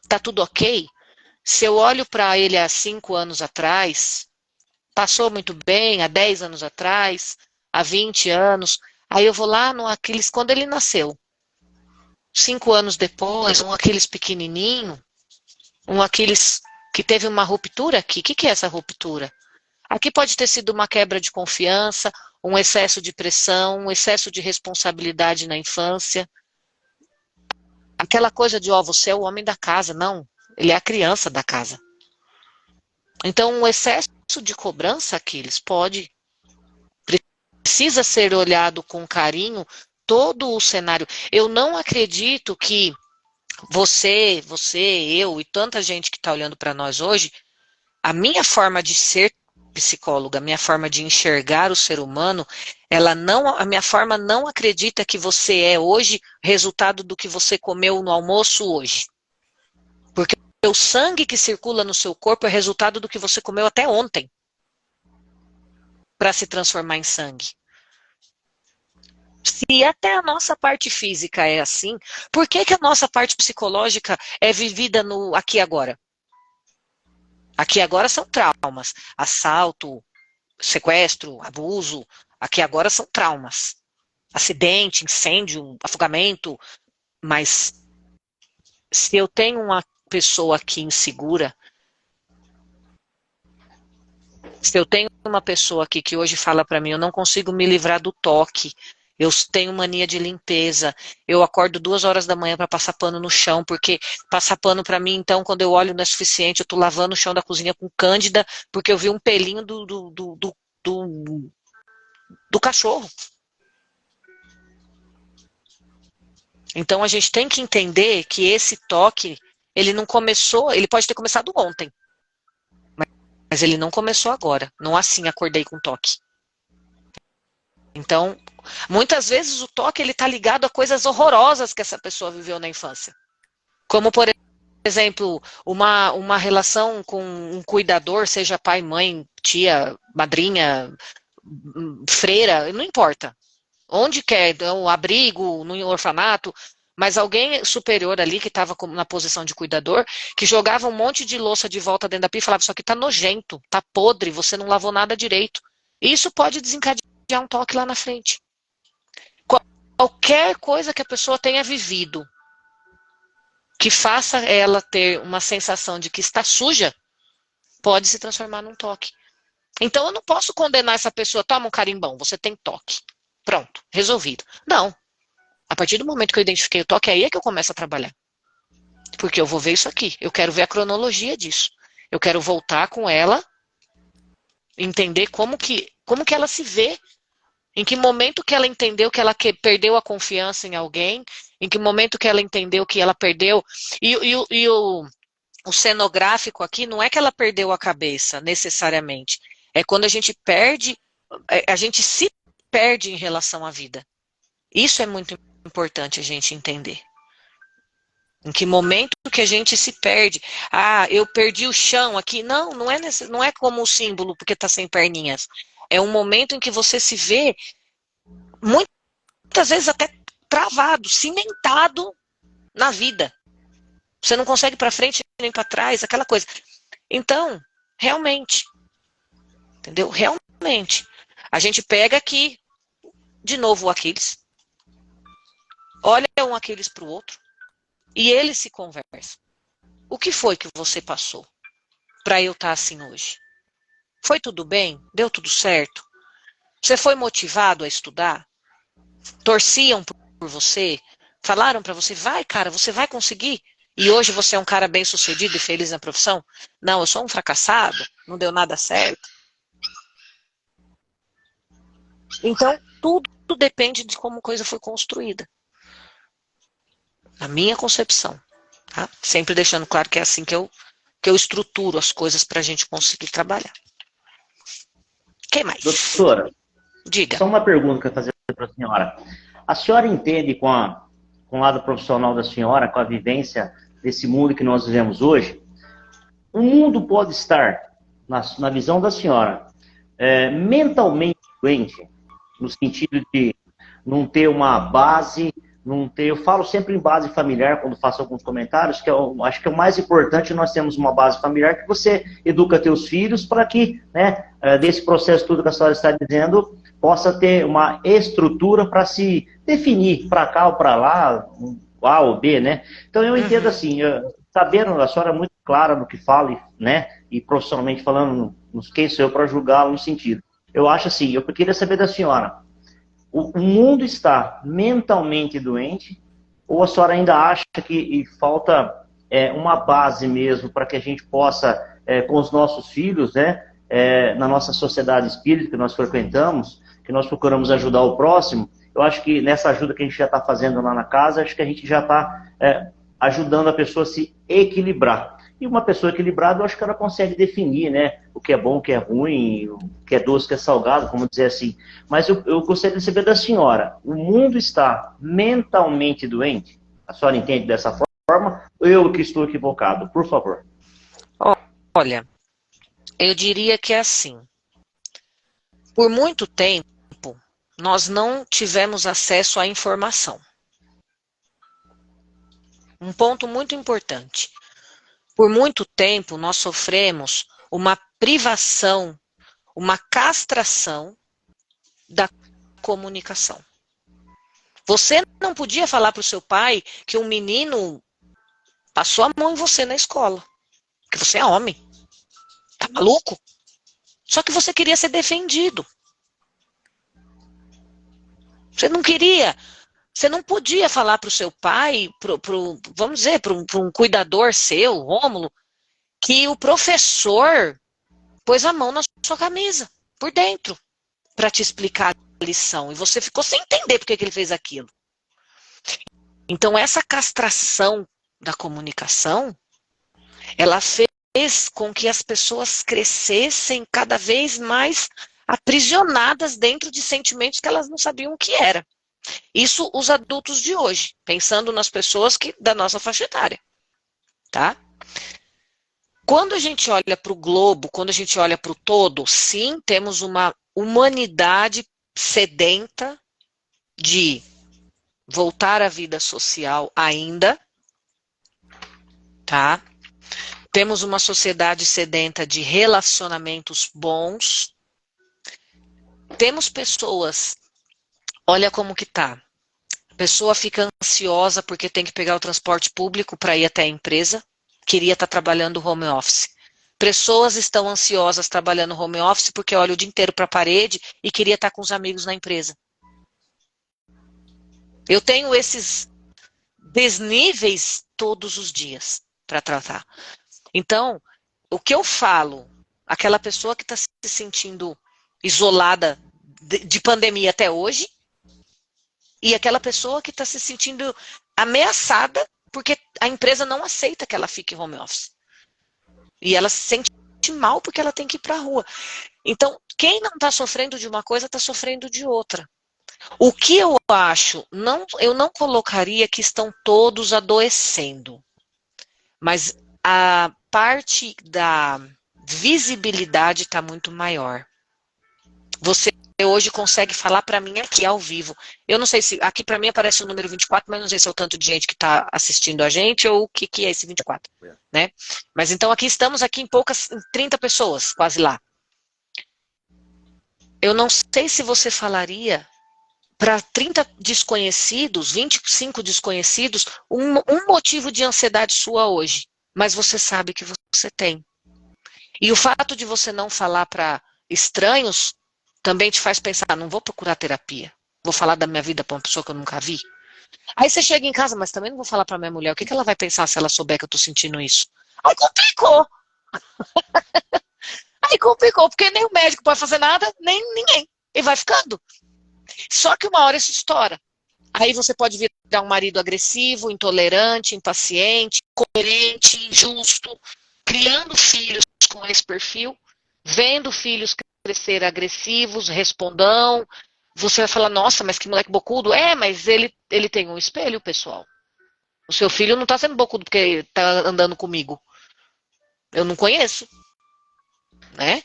está tudo ok? Se eu olho para ele há 5 anos atrás, passou muito bem, há 10 anos atrás, há 20 anos, aí eu vou lá no Aquiles quando ele nasceu. 5 anos depois, um Aquiles pequenininho, um Aquiles que teve uma ruptura aqui. O que é essa ruptura? Aqui pode ter sido uma quebra de confiança, um excesso de pressão, um excesso de responsabilidade na infância. Aquela coisa de, ó, você é o homem da casa. Não, ele é a criança da casa. Então, um excesso de cobrança, Aquiles, precisa ser olhado com carinho todo o cenário. Eu não acredito que você, eu e tanta gente que está olhando para nós hoje, a minha forma de ser psicóloga, a minha forma de enxergar o ser humano, a minha forma não acredita que você é hoje resultado do que você comeu no almoço hoje. Porque o sangue que circula no seu corpo é resultado do que você comeu até ontem, para se transformar em sangue. Se até a nossa parte física é assim, por que a nossa parte psicológica é vivida no aqui e agora? Aqui e agora são traumas. Assalto, sequestro, abuso. Aqui e agora são traumas. Acidente, incêndio, afogamento. Mas se eu tenho uma pessoa aqui insegura, se eu tenho uma pessoa aqui que hoje fala para mim, eu não consigo me livrar do toque, eu tenho mania de limpeza, eu acordo 2 horas da manhã para passar pano no chão, porque passar pano para mim, então, quando eu olho não é suficiente, eu tô lavando o chão da cozinha com cândida, porque eu vi um pelinho do cachorro. Então a gente tem que entender que esse toque, ele não começou, ele pode ter começado ontem, mas ele não começou agora, não assim acordei com toque. Então, muitas vezes o toque ele está ligado a coisas horrorosas que essa pessoa viveu na infância. Como, por exemplo, uma relação com um cuidador, seja pai, mãe, tia, madrinha, freira, não importa. Onde quer, um abrigo, no orfanato, mas alguém superior ali que estava na posição de cuidador, que jogava um monte de louça de volta dentro da pia e falava, isso aqui tá nojento, tá podre, você não lavou nada direito. Isso pode desencadear um toque lá na frente. Qualquer coisa que a pessoa tenha vivido que faça ela ter uma sensação de que está suja, pode se transformar num toque. Então eu não posso condenar essa pessoa, toma um carimbão, você tem toque. Pronto, resolvido. Não. A partir do momento que eu identifiquei o toque, aí é que eu começo a trabalhar. Porque eu vou ver isso aqui, eu quero ver a cronologia disso. Eu quero voltar com ela, entender como que ela se vê. Em que momento que ela entendeu que ela perdeu a confiança em alguém? Em que momento que ela entendeu que ela perdeu? E o cenográfico aqui não é que ela perdeu a cabeça, necessariamente. É quando a gente perde, a gente se perde em relação à vida. Isso é muito importante a gente entender. Em que momento que a gente se perde? Ah, eu perdi o chão aqui. Não, não é como o símbolo, porque está sem perninhas. É um momento em que você se vê, muitas vezes até travado, cimentado na vida. Você não consegue para frente nem para trás, aquela coisa. Então, realmente, entendeu? Realmente. A gente pega aqui, de novo o Aquiles, olha um Aquiles para o outro, e eles se conversam. O que foi que você passou para eu estar assim hoje? Foi tudo bem? Deu tudo certo? Você foi motivado a estudar? Torciam por você? Falaram para você, vai cara, você vai conseguir? E hoje você é um cara bem sucedido e feliz na profissão? Não, eu sou um fracassado, não deu nada certo. Então, tudo depende de como a coisa foi construída. Na minha concepção. Tá? Sempre deixando claro que é assim que eu estruturo as coisas para a gente conseguir trabalhar. O que mais? Doutora, diga. Só uma pergunta que eu ia fazer para a senhora. A senhora entende com o lado profissional da senhora, com a vivência desse mundo que nós vivemos hoje, o mundo pode estar, na visão da senhora, mentalmente doente, no sentido de não ter uma base, não ter... Eu falo sempre em base familiar, quando faço alguns comentários, que acho que é o mais importante, nós temos uma base familiar que você educa teus filhos para que, né, desse processo tudo que a senhora está dizendo, possa ter uma estrutura para se definir para cá ou para lá, A ou B, né? Então eu entendo assim, sabendo, a senhora é muito clara no que fala, né? E profissionalmente falando, quem sou eu para julgá-lo no sentido. Eu acho assim, eu queria saber da senhora, o mundo está mentalmente doente ou a senhora ainda acha que falta uma base mesmo para que a gente possa, com os nossos filhos, né? Na nossa sociedade espírita que nós frequentamos, que nós procuramos ajudar o próximo, eu acho que nessa ajuda que a gente já está fazendo lá na casa, acho que a gente já está ajudando a pessoa a se equilibrar. E uma pessoa equilibrada, eu acho que ela consegue definir, né, o que é bom, o que é ruim, o que é doce, o que é salgado, como dizer assim. Mas eu gostaria de saber da senhora, o mundo está mentalmente doente? A senhora entende dessa forma? Ou eu que estou equivocado? Por favor. Olha, eu diria que é assim. Por muito tempo, nós não tivemos acesso à informação. Um ponto muito importante. Por muito tempo, nós sofremos uma privação, uma castração da comunicação. Você não podia falar para o seu pai que um menino passou a mão em você na escola, que você é homem. Tá maluco? Só que você queria ser defendido. Você não queria, você não podia falar para o seu pai, vamos dizer, para um cuidador seu, Rômulo, que o professor pôs a mão na sua camisa, por dentro, para te explicar a lição. E você ficou sem entender por que ele fez aquilo. Então, essa castração da comunicação, ela fez com que as pessoas crescessem cada vez mais aprisionadas dentro de sentimentos que elas não sabiam o que era. Isso os adultos de hoje, pensando nas pessoas da nossa faixa etária, tá? Quando a gente olha para o globo, quando a gente olha para o todo, sim, temos uma humanidade sedenta de voltar à vida social ainda, tá? Temos uma sociedade sedenta de relacionamentos bons. Temos pessoas, olha como que tá. A pessoa fica ansiosa porque tem que pegar o transporte público para ir até a empresa. Queria estar trabalhando home office. Pessoas estão ansiosas trabalhando home office porque olha o dia inteiro para a parede e queria estar com os amigos na empresa. Eu tenho esses desníveis todos os dias para tratar. Então, o que eu falo, aquela pessoa que está se sentindo isolada de pandemia até hoje, e aquela pessoa que está se sentindo ameaçada porque a empresa não aceita que ela fique home office. E ela se sente mal porque ela tem que ir para a rua. Então, quem não está sofrendo de uma coisa, está sofrendo de outra. O que eu acho, eu não colocaria que estão todos adoecendo. Mas a parte da visibilidade está muito maior. Você hoje consegue falar para mim aqui ao vivo. Eu não sei se aqui para mim aparece o número 24, mas não sei se é o tanto de gente que está assistindo a gente ou o que é esse 24, né? Mas então aqui estamos aqui em 30 pessoas, quase lá. Eu não sei se você falaria para 30 desconhecidos, 25 desconhecidos, um motivo de ansiedade sua hoje, mas você sabe que você tem. E o fato de você não falar para estranhos também te faz pensar, não vou procurar terapia, vou falar da minha vida para uma pessoa que eu nunca vi. Aí você chega em casa, mas também não vou falar para minha mulher, o que ela vai pensar se ela souber que eu tô sentindo isso? Aí complicou. Aí complicou, porque nem o médico pode fazer nada, nem ninguém. E vai ficando. Só que uma hora isso estoura. Aí você pode virar um marido agressivo, intolerante, impaciente, incoerente, injusto, criando filhos com esse perfil, vendo filhos crescer agressivos, respondão. Você vai falar, nossa, mas que moleque bocudo. Mas ele tem um espelho, pessoal. O seu filho não está sendo bocudo porque está andando comigo. Eu não conheço, né?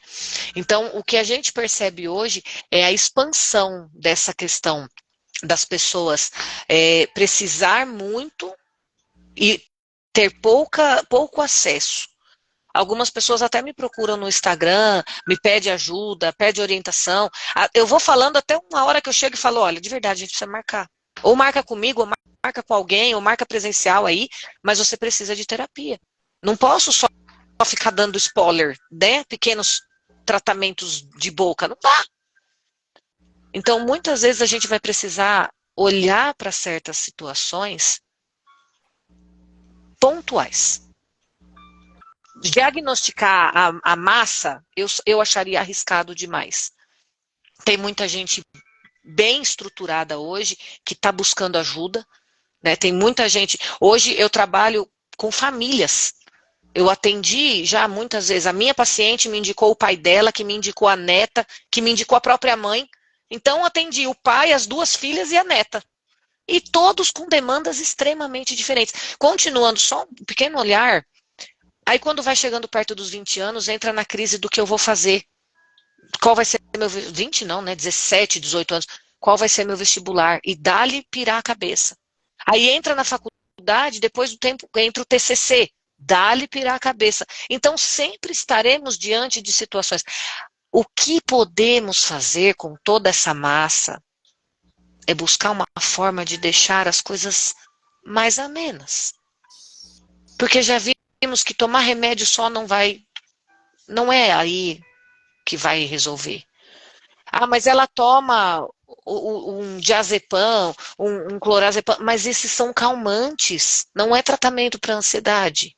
Então, o que a gente percebe hoje é a expansão dessa questão das pessoas precisar muito e ter pouco acesso. Algumas pessoas até me procuram no Instagram, me pedem ajuda, pedem orientação. Eu vou falando até uma hora que eu chego e falo, olha, de verdade, a gente precisa marcar. Ou marca comigo, ou marca com alguém, ou marca presencial aí, mas você precisa de terapia. Não posso só ficar dando spoiler, né? Pequenos tratamentos de boca, não dá. Então, muitas vezes a gente vai precisar olhar para certas situações pontuais. Diagnosticar a massa, eu acharia arriscado demais. Tem muita gente bem estruturada hoje que está buscando ajuda, né? Tem muita gente. Hoje eu trabalho com famílias. Eu atendi já muitas vezes. A minha paciente me indicou o pai dela, que me indicou a neta, que me indicou a própria mãe. Então, atendi o pai, as duas filhas e a neta. E todos com demandas extremamente diferentes. Continuando, só um pequeno olhar. Aí, quando vai chegando perto dos 20 anos, entra na crise do que eu vou fazer. Qual vai ser meu... 20 não, né? 17, 18 anos. Qual vai ser meu vestibular? E dá-lhe pirar a cabeça. Aí entra na faculdade, depois do tempo entra o TCC. Dá-lhe pirar a cabeça. Então, sempre estaremos diante de situações. O que podemos fazer com toda essa massa é buscar uma forma de deixar as coisas mais amenas. Porque já vimos que tomar remédio só não é aí que vai resolver. Ah, mas ela toma um diazepam, um clorazepam, mas esses são calmantes, não é tratamento para ansiedade.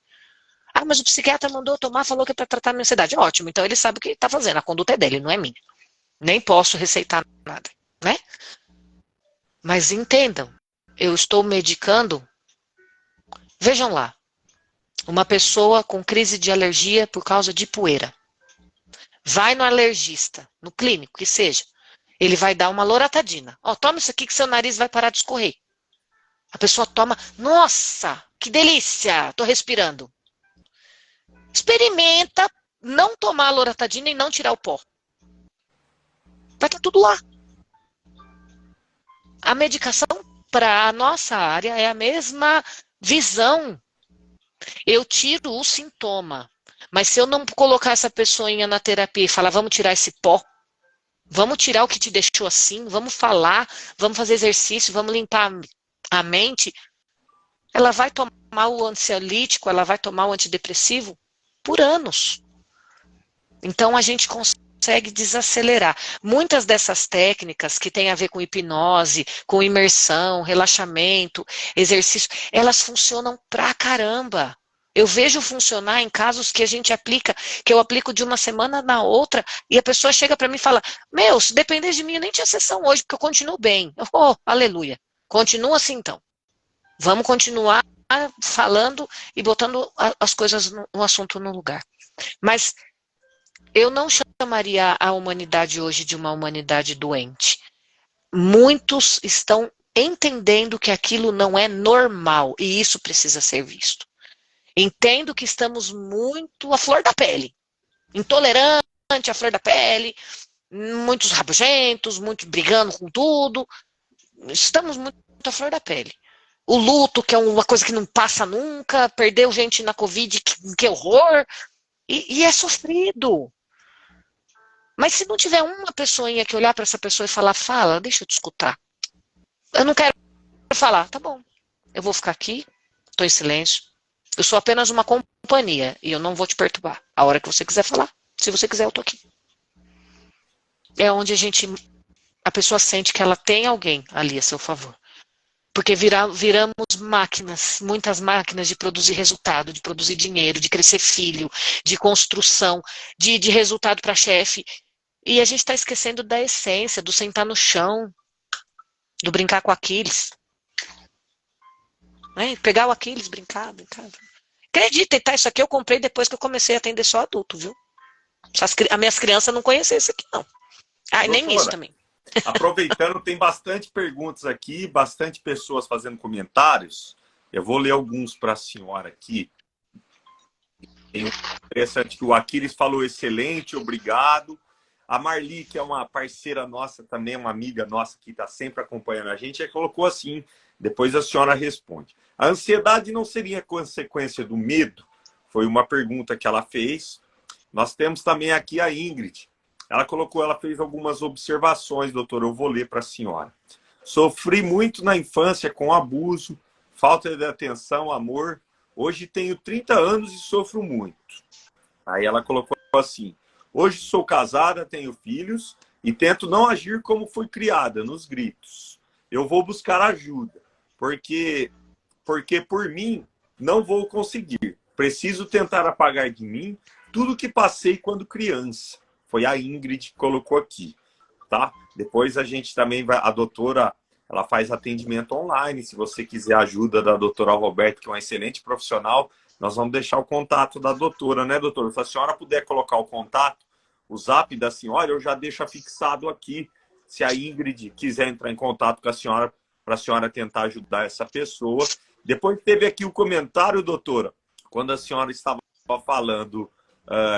Ah, mas o psiquiatra mandou eu tomar, falou que é para tratar a minha ansiedade. Ótimo, então ele sabe o que ele está fazendo, a conduta é dele, não é minha. Nem posso receitar nada, né? Mas entendam, eu estou medicando. Vejam lá, uma pessoa com crise de alergia por causa de poeira. Vai no alergista, no clínico, que seja. Ele vai dar uma loratadina. Ó, toma isso aqui que seu nariz vai parar de escorrer. A pessoa toma, nossa, que delícia, tô respirando. Experimenta não tomar a loratadina e não tirar o pó. Vai estar tudo lá. A medicação para a nossa área é a mesma visão. Eu tiro o sintoma. Mas se eu não colocar essa pessoinha na terapia e falar, vamos tirar esse pó, vamos tirar o que te deixou assim, vamos falar, vamos fazer exercício, vamos limpar a mente, ela vai tomar o ansiolítico, ela vai tomar o antidepressivo por anos. Então a gente consegue desacelerar. Muitas dessas técnicas que têm a ver com hipnose, com imersão, relaxamento, exercício, elas funcionam pra caramba. Eu vejo funcionar em casos que a gente aplica, que eu aplico de uma semana na outra, e a pessoa chega para mim e fala, meu, se depender de mim, eu nem tinha sessão hoje, porque eu continuo bem. Oh, aleluia. Continua assim então. Vamos continuar falando e botando as coisas no assunto no lugar. Mas eu não chamaria a humanidade hoje de uma humanidade doente. Muitos estão entendendo que aquilo não é normal, e isso precisa ser visto. Entendo que estamos muito à flor da pele. Intolerante à flor da pele, muitos rabugentos, muitos brigando com tudo. Estamos muito à flor da pele. O luto, que é uma coisa que não passa nunca, perdeu gente na Covid, que horror. E é sofrido. Mas se não tiver uma pessoinha que olhar para essa pessoa e falar, fala, deixa eu te escutar. Eu não quero falar, tá bom. Eu vou ficar aqui, estou em silêncio. Eu sou apenas uma companhia e eu não vou te perturbar. A hora que você quiser falar, se você quiser, eu tô aqui. É onde a pessoa sente que ela tem alguém ali a seu favor. Porque viramos máquinas, muitas máquinas de produzir resultado, de produzir dinheiro, de crescer filho, de construção, de resultado para chefe. E a gente está esquecendo da essência, do sentar no chão, do brincar com Aquiles. Né? Pegar o Aquiles, brincar. Acreditem, tá? Isso aqui eu comprei depois que eu comecei a atender só adulto, viu? As minhas crianças não conheciam isso aqui, não. Ah, nem isso também. Aproveitando, tem bastante perguntas aqui, bastante pessoas fazendo comentários. Eu vou ler alguns para a senhora aqui. Interessante que o Aquiles falou excelente, obrigado. A Marli, que é uma parceira nossa também, uma amiga nossa que está sempre acompanhando a gente, colocou assim, depois a senhora responde. A ansiedade não seria consequência do medo? Foi uma pergunta que ela fez. Nós temos também aqui a Ingrid. Ela fez algumas observações, doutor, eu vou ler para a senhora. Sofri muito na infância com abuso, falta de atenção, amor. Hoje tenho 30 anos e sofro muito. Aí ela colocou assim, hoje sou casada, tenho filhos e tento não agir como fui criada, nos gritos. Eu vou buscar ajuda, porque por mim não vou conseguir. Preciso tentar apagar de mim tudo que passei quando criança. Foi a Ingrid que colocou aqui, tá? Depois a gente também vai, a doutora, ela faz atendimento online. Se você quiser ajuda da doutora Roberta, que é uma excelente profissional, nós vamos deixar o contato da doutora, né, doutora? Se a senhora puder colocar o contato, o zap da senhora, eu já deixo fixado aqui. Se a Ingrid quiser entrar em contato com a senhora, para a senhora tentar ajudar essa pessoa. Depois teve aqui o comentário, doutora, quando a senhora estava falando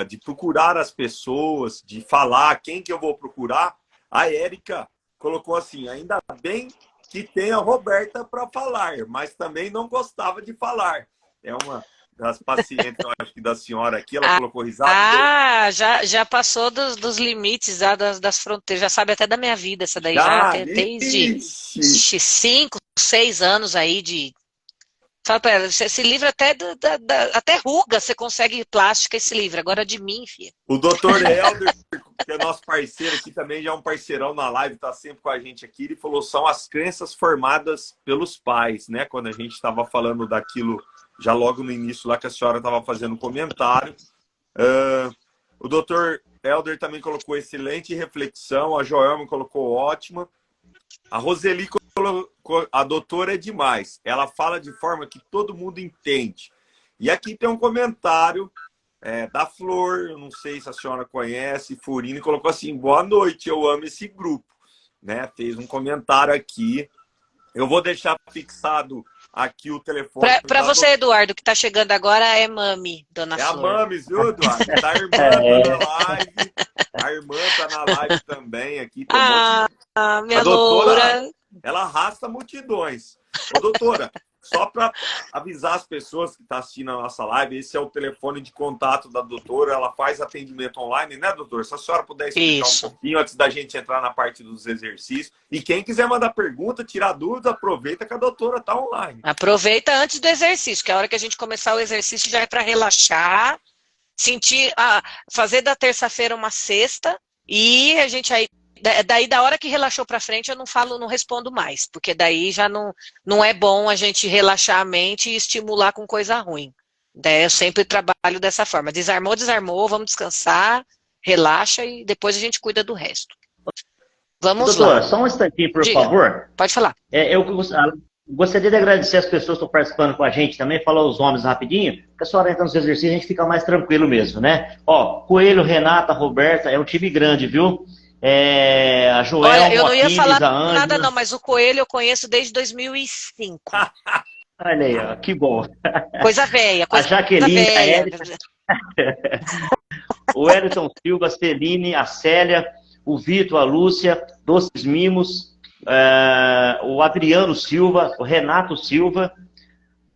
de procurar as pessoas, de falar quem que eu vou procurar, a Érica colocou assim, ainda bem que tem a Roberta para falar, mas também não gostava de falar. É uma das pacientes, eu acho que da senhora aqui, ela colocou risada. Já passou dos limites, das fronteiras, já sabe até da minha vida essa daí, desde 5, 6 anos aí de... Fala pra ela, esse livro até ruga, você consegue plástica esse livro, agora de mim, filha. O doutor Helder, que é nosso parceiro aqui também, já é um parceirão na live, está sempre com a gente aqui, ele falou, são as crenças formadas pelos pais, né? Quando a gente estava falando daquilo, já logo no início lá que a senhora estava fazendo um comentário. O doutor Helder também colocou excelente reflexão, a Joelma colocou ótima. A Roseli colocou, a doutora é demais, ela fala de forma que todo mundo entende. E aqui tem um comentário da Flor, eu não sei se a senhora conhece, Furino, colocou assim, boa noite, eu amo esse grupo. Né? Fez um comentário aqui. Eu vou deixar fixado aqui o telefone. Para você, Eduardo, que está chegando agora, é Mami, dona Flor. É a Mami, viu, Eduardo? Tá a irmã tá na live. A irmã tá na live também aqui. Tem minha a doutora, loura. ela arrasta multidões. Ô, doutora, só para avisar as pessoas que estão assistindo a nossa live, esse é o telefone de contato da doutora, ela faz atendimento online, né, doutora? Se a senhora puder explicar um pouquinho antes da gente entrar na parte dos exercícios. E quem quiser mandar pergunta, tirar dúvida, aproveita que a doutora está online. Aproveita antes do exercício, que a hora que a gente começar o exercício já é para relaxar, sentir, fazer da terça-feira uma sexta, e a gente aí, daí da hora que relaxou para frente eu não respondo mais, porque daí já não é bom a gente relaxar a mente e estimular com coisa ruim. Daí eu sempre trabalho dessa forma, desarmou, vamos descansar, relaxa e depois a gente cuida do resto. Vamos doutora, lá. só um instantinho, por favor. Pode falar. Eu gostaria de agradecer as pessoas que estão participando com a gente também, falar os nomes rapidinho, porque a senhora entra nos exercícios, a gente fica mais tranquilo mesmo, né? Ó, Coelho, Renata, Roberta, é um time grande, viu? A Joelma, olha, eu não ia falar a nada não, mas o Coelho eu conheço desde 2005. Olha aí, ó, que bom. Coisa velha, coisa a Jaqueline, velha. a Érica, o Elton Silva, a Celine, a Célia, o Vitor, a Lúcia, Doces Mimos, o Adriano Silva, o Renato Silva,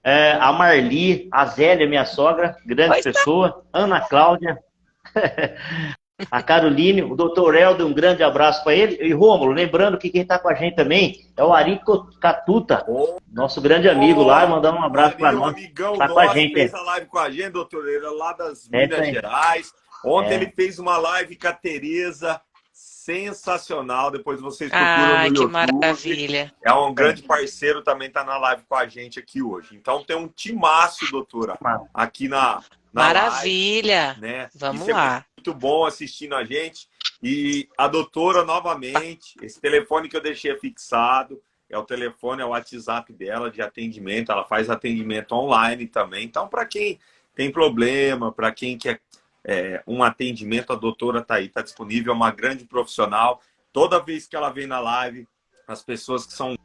a Marli, a Zélia, minha sogra, grande pessoa, Ana Cláudia, a Caroline, o doutor Helder, um grande abraço para ele. E Rômulo, lembrando que quem está com a gente também é o Ari Catuta, nosso grande amigo lá, mandando um abraço para nós. Amigão tá nosso, com a gente, fez a live com a gente, doutor, ele é lá das Minas Gerais. Ontem ele fez uma live com a Tereza, sensacional, depois vocês procuram no YouTube. Que maravilha. É um grande parceiro, também está na live com a gente aqui hoje. Então tem um timaço, doutora, aqui na maravilha, live, né? Vamos isso lá. É muito bom assistindo a gente. E a doutora, novamente, esse telefone que eu deixei fixado, é o telefone, é o WhatsApp dela de atendimento, ela faz atendimento online também. Então, para quem tem problema, para quem quer um atendimento, a doutora está aí, está disponível, é uma grande profissional. Toda vez que ela vem na live, as pessoas que são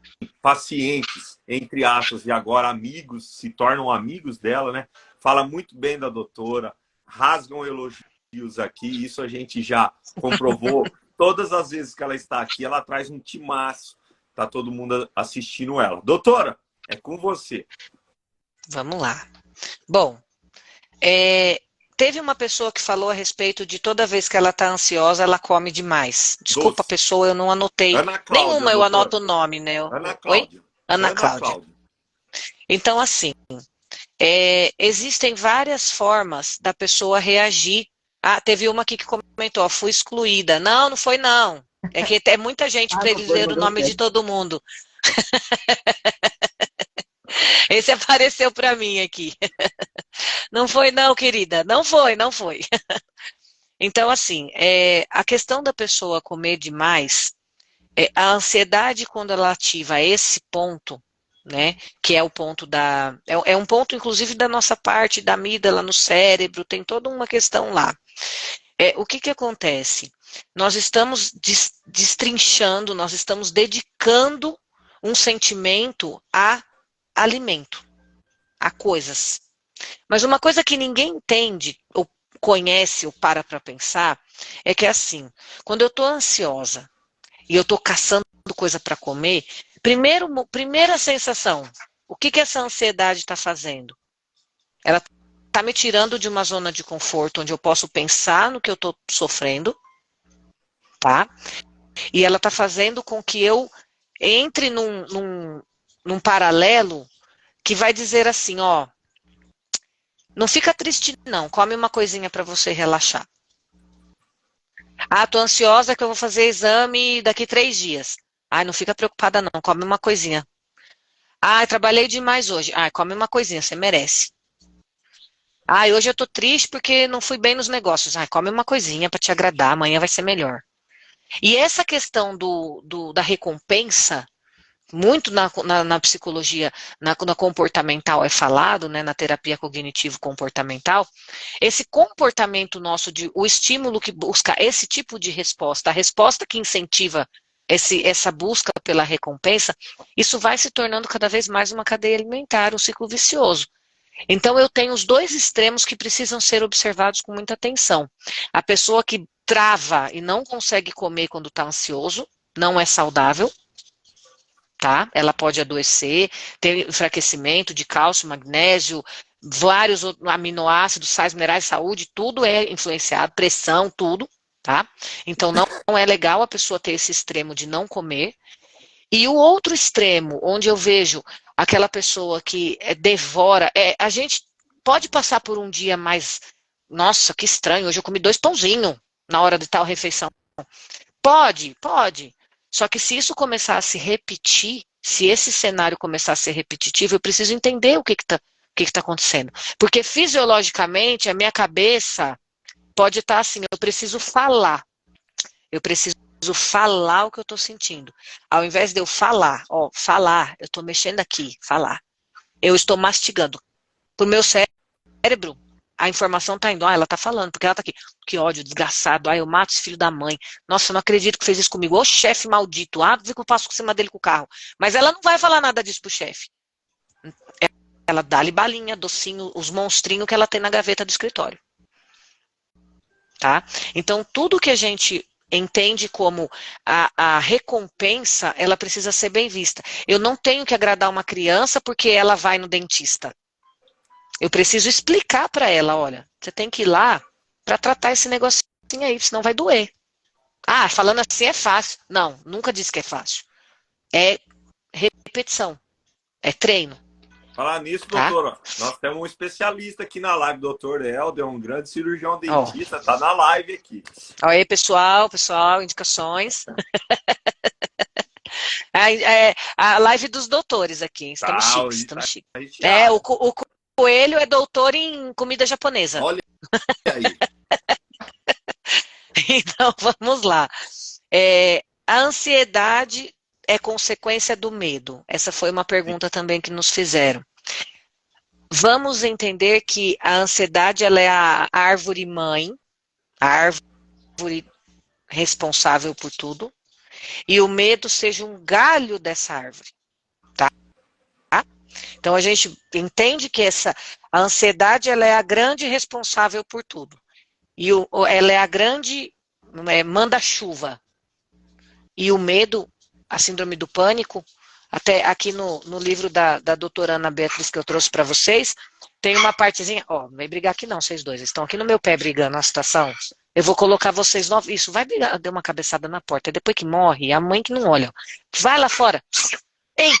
pacientes, entre aspas, e agora amigos, se tornam amigos dela, né? Fala muito bem da doutora, rasgam elogios aqui, isso a gente já comprovou. Todas as vezes que ela está aqui, ela traz um timaço. Tá todo mundo assistindo ela. Doutora, é com você. Vamos lá. Bom, teve uma pessoa que falou a respeito de toda vez que ela está ansiosa, ela come demais. Desculpa, Doce. pessoa, eu não anotei. Ana Cláudia, Nenhuma eu doutora. anoto o nome, né? Ana Oi? Cláudia. Ana Cláudia. Então, assim, existem várias formas da pessoa reagir. Ah, teve uma aqui que comentou, ó, fui excluída. Não, não foi não. É que é muita gente para eles lerem o nome de todo mundo. Esse apareceu para mim aqui. Não foi não, querida. Não foi, não foi. Então, assim, a questão da pessoa comer demais, a ansiedade, quando ela ativa esse ponto, né, que é o ponto é um ponto, inclusive, da nossa parte, da amígdala no cérebro, tem toda uma questão lá. O que acontece? Nós estamos destrinchando, nós estamos dedicando um sentimento a alimento, a coisas. Mas uma coisa que ninguém entende, ou conhece, ou para pensar, é que quando eu estou ansiosa e eu estou caçando coisa para comer, primeira sensação, o que essa ansiedade está fazendo? Ela está me tirando de uma zona de conforto onde eu posso pensar no que eu estou sofrendo, tá? E ela está fazendo com que eu entre num paralelo que vai dizer assim, ó, não fica triste não, come uma coisinha para você relaxar. Ah, tô ansiosa que eu vou fazer exame daqui 3 dias. Ah, não fica preocupada não, come uma coisinha. Ah, trabalhei demais hoje. Ah, come uma coisinha, você merece. Ah, hoje eu tô triste porque não fui bem nos negócios. Ah, come uma coisinha para te agradar, amanhã vai ser melhor. E essa questão da recompensa, muito na psicologia, na comportamental é falado, né, na terapia cognitivo-comportamental, esse comportamento nosso, o estímulo que busca esse tipo de resposta, a resposta que incentiva essa busca pela recompensa, isso vai se tornando cada vez mais uma cadeia alimentar, um ciclo vicioso. Então, eu tenho os dois extremos que precisam ser observados com muita atenção. A pessoa que trava e não consegue comer quando está ansioso, não é saudável, tá? Ela pode adoecer, ter enfraquecimento de cálcio, magnésio, vários aminoácidos, sais minerais, saúde, tudo é influenciado, pressão, tudo, tá? Então, não é legal a pessoa ter esse extremo de não comer. E o outro extremo, onde eu vejo aquela pessoa que devora, a gente pode passar por um dia mais, nossa, que estranho, hoje eu comi 2 pãozinhos na hora de tal refeição. Pode. Só que se isso começar a se repetir, se esse cenário começar a ser repetitivo, eu preciso entender o que está acontecendo. Porque fisiologicamente, a minha cabeça pode estar assim, eu preciso falar o que eu estou sentindo. Ao invés de eu falar, eu estou mexendo aqui, falar. Eu estou mastigando. Para o meu cérebro, a informação está indo. Ah, ela está falando, porque ela está aqui. Que ódio, desgraçado. Ah, eu mato esse filho da mãe. Nossa, eu não acredito que fez isso comigo. Ô, chefe maldito. Ah, vê que eu passo por cima dele com o carro. Mas ela não vai falar nada disso pro chefe. Ela dá-lhe balinha, docinho, os monstrinhos que ela tem na gaveta do escritório. Tá? Então, tudo que a gente entende como a recompensa, ela precisa ser bem vista. Eu não tenho que agradar uma criança porque ela vai no dentista. Eu preciso explicar para ela, olha, você tem que ir lá para tratar esse negocinho aí, senão vai doer. Ah, falando assim é fácil. Não, nunca disse que é fácil. É repetição, é treino. Falar nisso, tá? doutora, nós temos um especialista aqui na live, doutor Helder, um grande cirurgião dentista, tá na live aqui. Olha aí, pessoal, indicações. A live dos doutores aqui, estamos chiques. O Coelho é doutor em comida japonesa. Olha aí. Então, vamos lá. A ansiedade é consequência do medo? Essa foi uma pergunta também que nos fizeram. Vamos entender que a ansiedade ela é a árvore mãe, a árvore responsável por tudo, e o medo seja um galho dessa árvore. Tá? Então, Então a gente entende que a ansiedade ela é a grande responsável por tudo. E ela é a grande manda-chuva. E o medo, a síndrome do pânico, até aqui no livro da doutora Ana Beatriz que eu trouxe para vocês, tem uma partezinha, ó, não vai brigar aqui não, vocês dois, estão aqui no meu pé brigando na situação, eu vou colocar vocês novos, isso, vai brigar, deu uma cabeçada na porta, depois que morre, a mãe que não olha, vai lá fora, ei,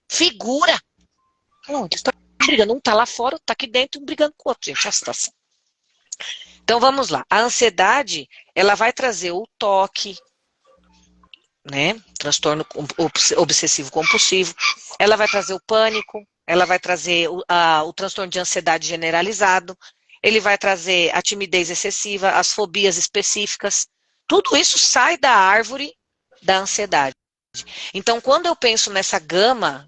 figura, não, eles estão brigando, um tá lá fora, tá aqui dentro, brigando com o outro, gente, a situação. Então vamos lá, a ansiedade, ela vai trazer o toque, né, transtorno obsessivo compulsivo, ela vai trazer o pânico, ela vai trazer o transtorno de ansiedade generalizado, ele vai trazer a timidez excessiva, as fobias específicas, tudo isso sai da árvore da ansiedade. Então, quando eu penso nessa gama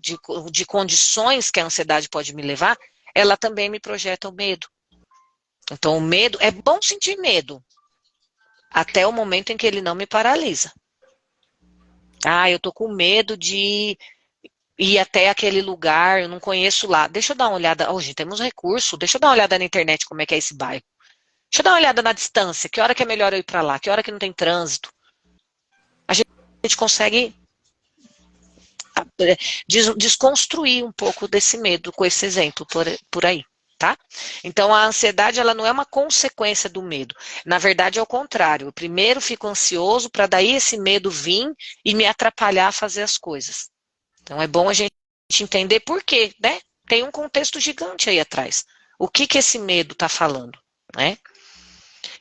de condições que a ansiedade pode me levar, ela também me projeta o medo. Então, o medo, é bom sentir medo, até o momento em que ele não me paralisa. Ah, eu tô com medo de ir até aquele lugar, eu não conheço lá. Deixa eu dar uma olhada. Hoje temos recurso, deixa eu dar uma olhada na internet como é que é esse bairro. Deixa eu dar uma olhada na distância, que hora que é melhor eu ir para lá, que hora que não tem trânsito. A gente consegue desconstruir um pouco desse medo com esse exemplo por aí, tá? Então a ansiedade ela não é uma consequência do medo. Na verdade é o contrário. Eu primeiro fico ansioso para daí esse medo vir e me atrapalhar a fazer as coisas. Então é bom a gente entender por quê, né? Tem um contexto gigante aí atrás. O que esse medo está falando, né?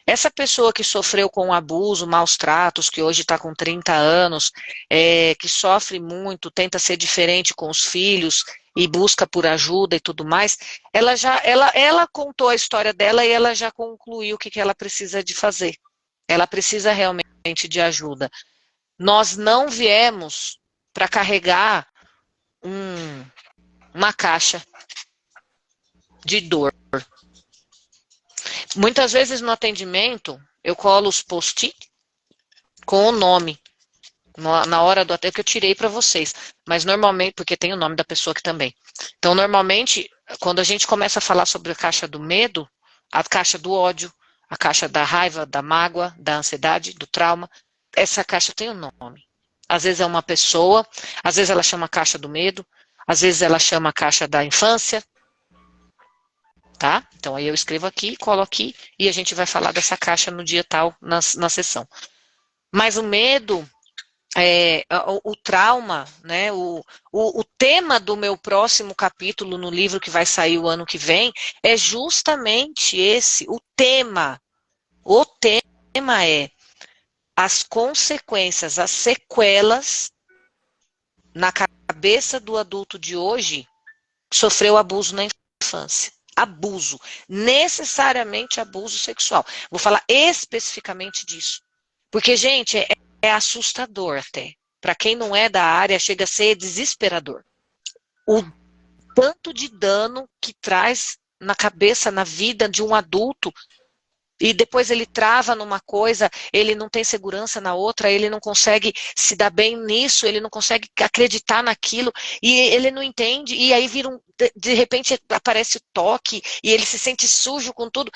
Essa pessoa que sofreu com abuso, maus tratos, que hoje está com 30 anos, que sofre muito, tenta ser diferente com os filhos e busca por ajuda e tudo mais, ela contou a história dela e ela já concluiu o que ela precisa de fazer. Ela precisa realmente de ajuda. Nós não viemos para carregar uma caixa de dor. Muitas vezes no atendimento, eu colo os post-it com o nome, na hora do atendimento, que eu tirei para vocês, mas normalmente, porque tem o nome da pessoa aqui também. Então, normalmente, quando a gente começa a falar sobre a caixa do medo, a caixa do ódio, a caixa da raiva, da mágoa, da ansiedade, do trauma, essa caixa tem um nome. Às vezes é uma pessoa, às vezes ela chama a caixa do medo, às vezes ela chama a caixa da infância, tá? Então aí eu escrevo aqui, colo aqui e a gente vai falar dessa caixa no dia tal, na sessão. Mas o medo, o trauma, né? O tema do meu próximo capítulo no livro que vai sair o ano que vem é justamente esse, o tema. O tema é as consequências, as sequelas na cabeça do adulto de hoje que sofreu abuso na infância. Abuso, necessariamente abuso sexual. Vou falar especificamente disso. Porque, gente, é assustador até. Para quem não é da área, chega a ser desesperador. O tanto de dano que traz na cabeça, na vida de um adulto, e depois ele trava numa coisa, ele não tem segurança na outra, ele não consegue se dar bem nisso, ele não consegue acreditar naquilo, e ele não entende, e aí de repente aparece o toque, e ele se sente sujo com tudo.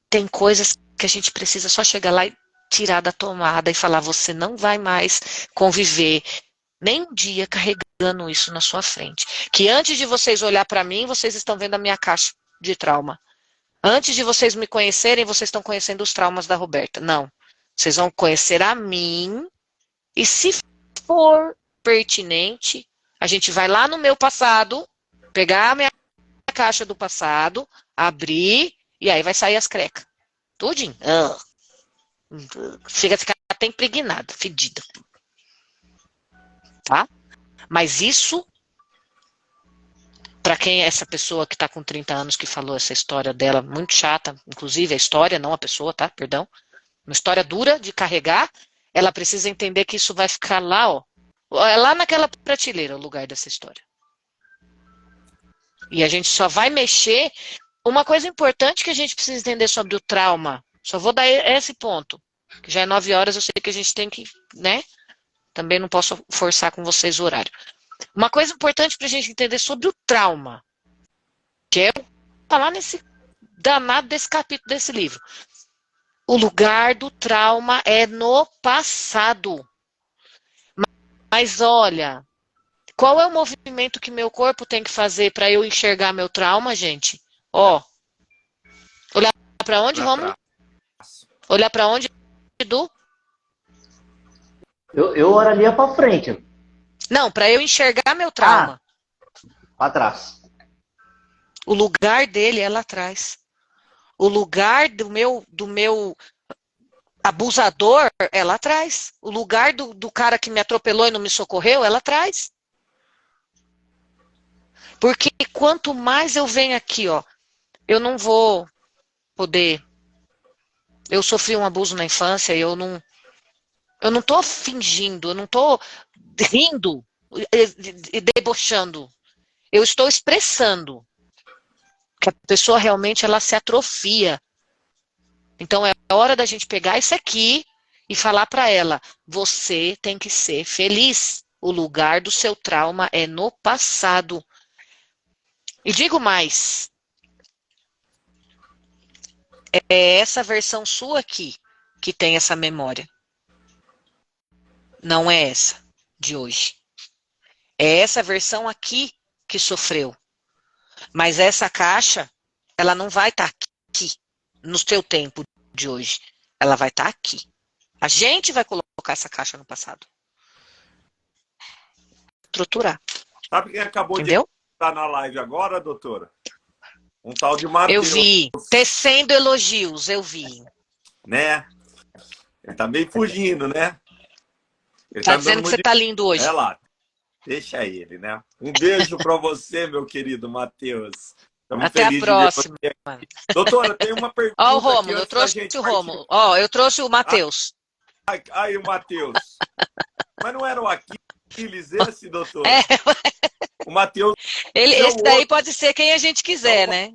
Tem coisas que a gente precisa só chegar lá e tirar da tomada e falar, você não vai mais conviver nem um dia carregando isso na sua frente. Que antes de vocês olhar para mim, vocês estão vendo a minha caixa de trauma. Antes de vocês me conhecerem, vocês estão conhecendo os traumas da Roberta. Não. Vocês vão conhecer a mim. E se for pertinente, a gente vai lá no meu passado, pegar a minha caixa do passado, abrir, e aí vai sair as crecas. Tudinho. Chega a ficar até impregnada, fedida. Tá? Mas isso... Para quem é essa pessoa que está com 30 anos que falou essa história dela, muito chata, inclusive a história, não a pessoa, tá? Perdão. Uma história dura de carregar, ela precisa entender que isso vai ficar lá, ó. É lá naquela prateleira o lugar dessa história. E a gente só vai mexer. Uma coisa importante que a gente precisa entender sobre o trauma, só vou dar esse ponto, que já é 9 horas, eu sei que a gente tem que, né? Também não posso forçar com vocês o horário. Uma coisa importante para a gente entender sobre o trauma, que é falar nesse danado desse capítulo desse livro. O lugar do trauma é no passado. Mas olha, qual é o movimento que meu corpo tem que fazer para eu enxergar meu trauma, gente? Ó, olhar para onde, Rômulo? Olhar para onde, Edu? Eu oraria para frente. Não, para eu enxergar meu trauma. Para trás. O lugar dele é lá atrás. O lugar do meu abusador é lá atrás. O lugar do cara que me atropelou e não me socorreu é lá atrás. Porque quanto mais eu venho aqui, ó, eu não vou poder. Eu sofri um abuso na infância e eu não tô fingindo, eu não tô rindo e debochando. Eu estou expressando que a pessoa realmente ela se atrofia. Então é hora da gente pegar isso aqui e falar para ela: você tem que ser feliz. O lugar do seu trauma é no passado. E digo mais, é essa versão sua aqui que tem essa memória. Não é essa de hoje. É essa versão aqui que sofreu. Mas essa caixa, ela não vai estar aqui no seu tempo de hoje. Ela vai estar aqui. A gente vai colocar essa caixa no passado. Estruturar. Sabe quem acabou Entendeu? de estar na live agora, doutora? Um tal de Matheus. Eu vi. Tecendo elogios, eu vi. Né? Ele tá meio fugindo, né? Ele Tá dizendo que você tá lindo hoje. É lá. Deixa ele, né? Um beijo para você, meu querido Matheus. Até a próxima. Doutora, tem uma pergunta. Ó, o Rômulo, eu trouxe o Rômulo. Ó, eu trouxe o Matheus. Aí o Matheus. Mas não era o Aquiles esse, doutor? É. O Matheus. Esse daí pode ser quem a gente quiser, né?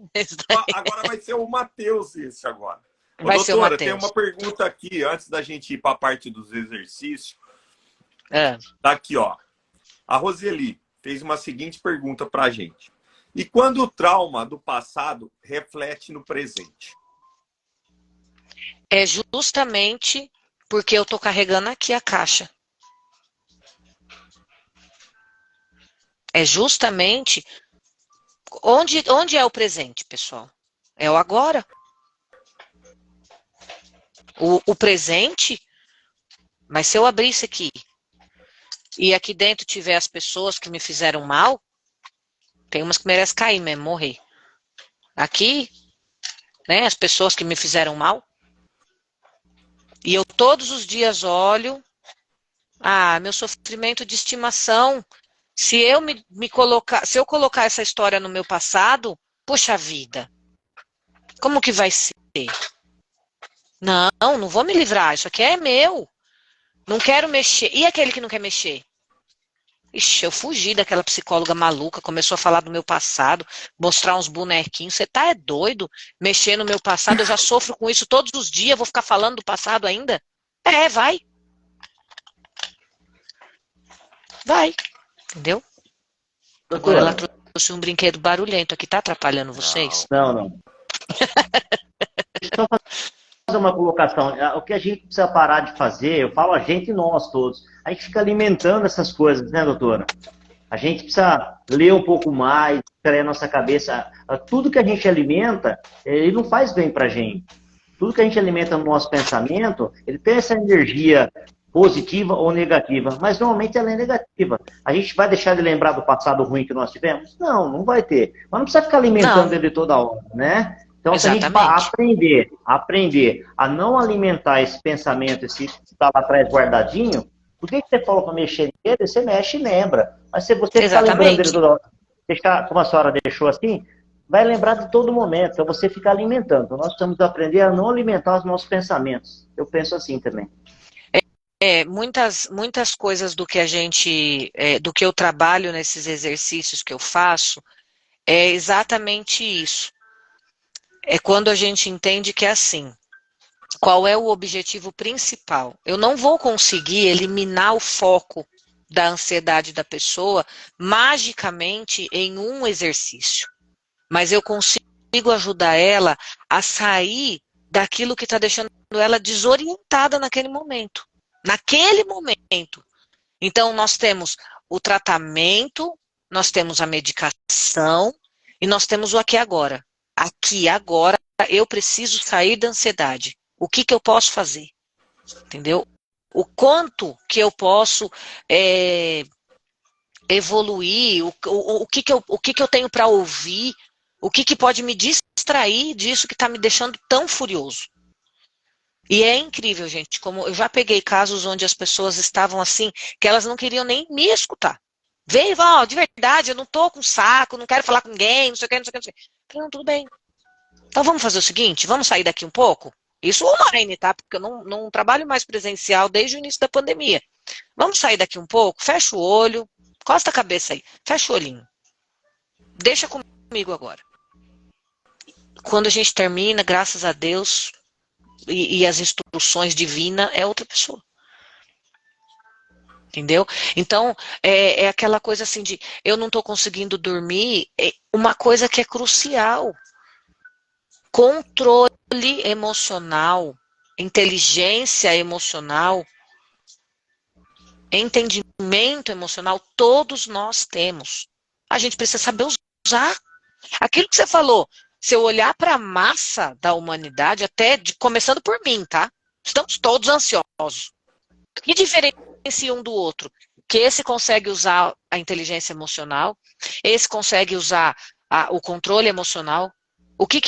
Agora vai ser o Matheus esse agora. Vai ser o Matheus. Tem uma pergunta aqui, antes da gente ir para a parte dos exercícios. Tá aqui, ó. A Roseli fez uma seguinte pergunta para a gente. E quando o trauma do passado reflete no presente? É justamente porque eu tô carregando aqui a caixa. É justamente onde é o presente, pessoal? É o agora. O presente, mas se eu abrir isso aqui e aqui dentro tiver as pessoas que me fizeram mal, tem umas que merecem cair mesmo, morrer. Aqui, né, as pessoas que me fizeram mal, e eu todos os dias olho, meu sofrimento de estimação, se eu colocar essa história no meu passado, poxa vida, como que vai ser? Não vou me livrar, isso aqui é meu. Não quero mexer. E aquele que não quer mexer? Ixi, eu fugi daquela psicóloga maluca, começou a falar do meu passado, mostrar uns bonequinhos. Você tá doido? Mexer no meu passado, eu já sofro com isso todos os dias, vou ficar falando do passado ainda? Vai. Vai. Entendeu? Agora ela trouxe um brinquedo barulhento aqui, tá atrapalhando vocês? Não. Deixa eu só fazer uma colocação. O que a gente precisa parar de fazer, eu falo a gente e nós todos, a gente fica alimentando essas coisas, né, doutora? A gente precisa ler um pouco mais, trazer a nossa cabeça. Tudo que a gente alimenta, ele não faz bem pra gente. Tudo que a gente alimenta no nosso pensamento, ele tem essa energia positiva ou negativa, mas normalmente ela é negativa. A gente vai deixar de lembrar do passado ruim que nós tivemos? Não vai ter. Mas não precisa ficar alimentando ele toda hora, né? Então, exatamente. Se a gente aprender a não alimentar esse pensamento, esse que está lá atrás guardadinho, por que você falou para mexer nele? Você mexe e lembra. Mas se você ficar lembrando dele toda hora, deixar, como a senhora deixou assim, vai lembrar de todo momento. Então, você fica alimentando. Então, nós precisamos aprender a não alimentar os nossos pensamentos. Eu penso assim também. Muitas coisas do que do que eu trabalho nesses exercícios que eu faço, é exatamente isso. É quando a gente entende que é assim, qual é o objetivo principal? Eu não vou conseguir eliminar o foco da ansiedade da pessoa magicamente em um exercício. Mas eu consigo ajudar ela a sair daquilo que está deixando ela desorientada naquele momento. Naquele momento. Então, nós temos o tratamento, nós temos a medicação e nós temos o aqui e agora. Aqui e agora, eu preciso sair da ansiedade. O que eu posso fazer? Entendeu? O quanto que eu posso evoluir, o que eu tenho para ouvir, o que pode me distrair disso que está me deixando tão furioso. E é incrível, gente, como eu já peguei casos onde as pessoas estavam assim, que elas não queriam nem me escutar. Veio, ó, de verdade, eu não tô com saco, não quero falar com ninguém, não sei o que, não sei o que, não sei o que. Falei, não, tudo bem. Então vamos fazer o seguinte, vamos sair daqui um pouco? Isso online, tá? Porque eu não trabalho mais presencial desde o início da pandemia. Vamos sair daqui um pouco, fecha o olho, encosta a cabeça aí, fecha o olhinho. Deixa comigo agora. Quando a gente termina, graças a Deus, e as instruções divinas, é outra pessoa. Entendeu? Então, é aquela coisa assim de, eu não estou conseguindo dormir, é uma coisa que é crucial. Controle emocional, inteligência emocional, entendimento emocional, todos nós temos. A gente precisa saber usar. Aquilo que você falou, se eu olhar para a massa da humanidade, começando por mim, tá? Estamos todos ansiosos. O que diferencia um do outro? Que esse consegue usar a inteligência emocional, esse consegue usar o controle emocional. O que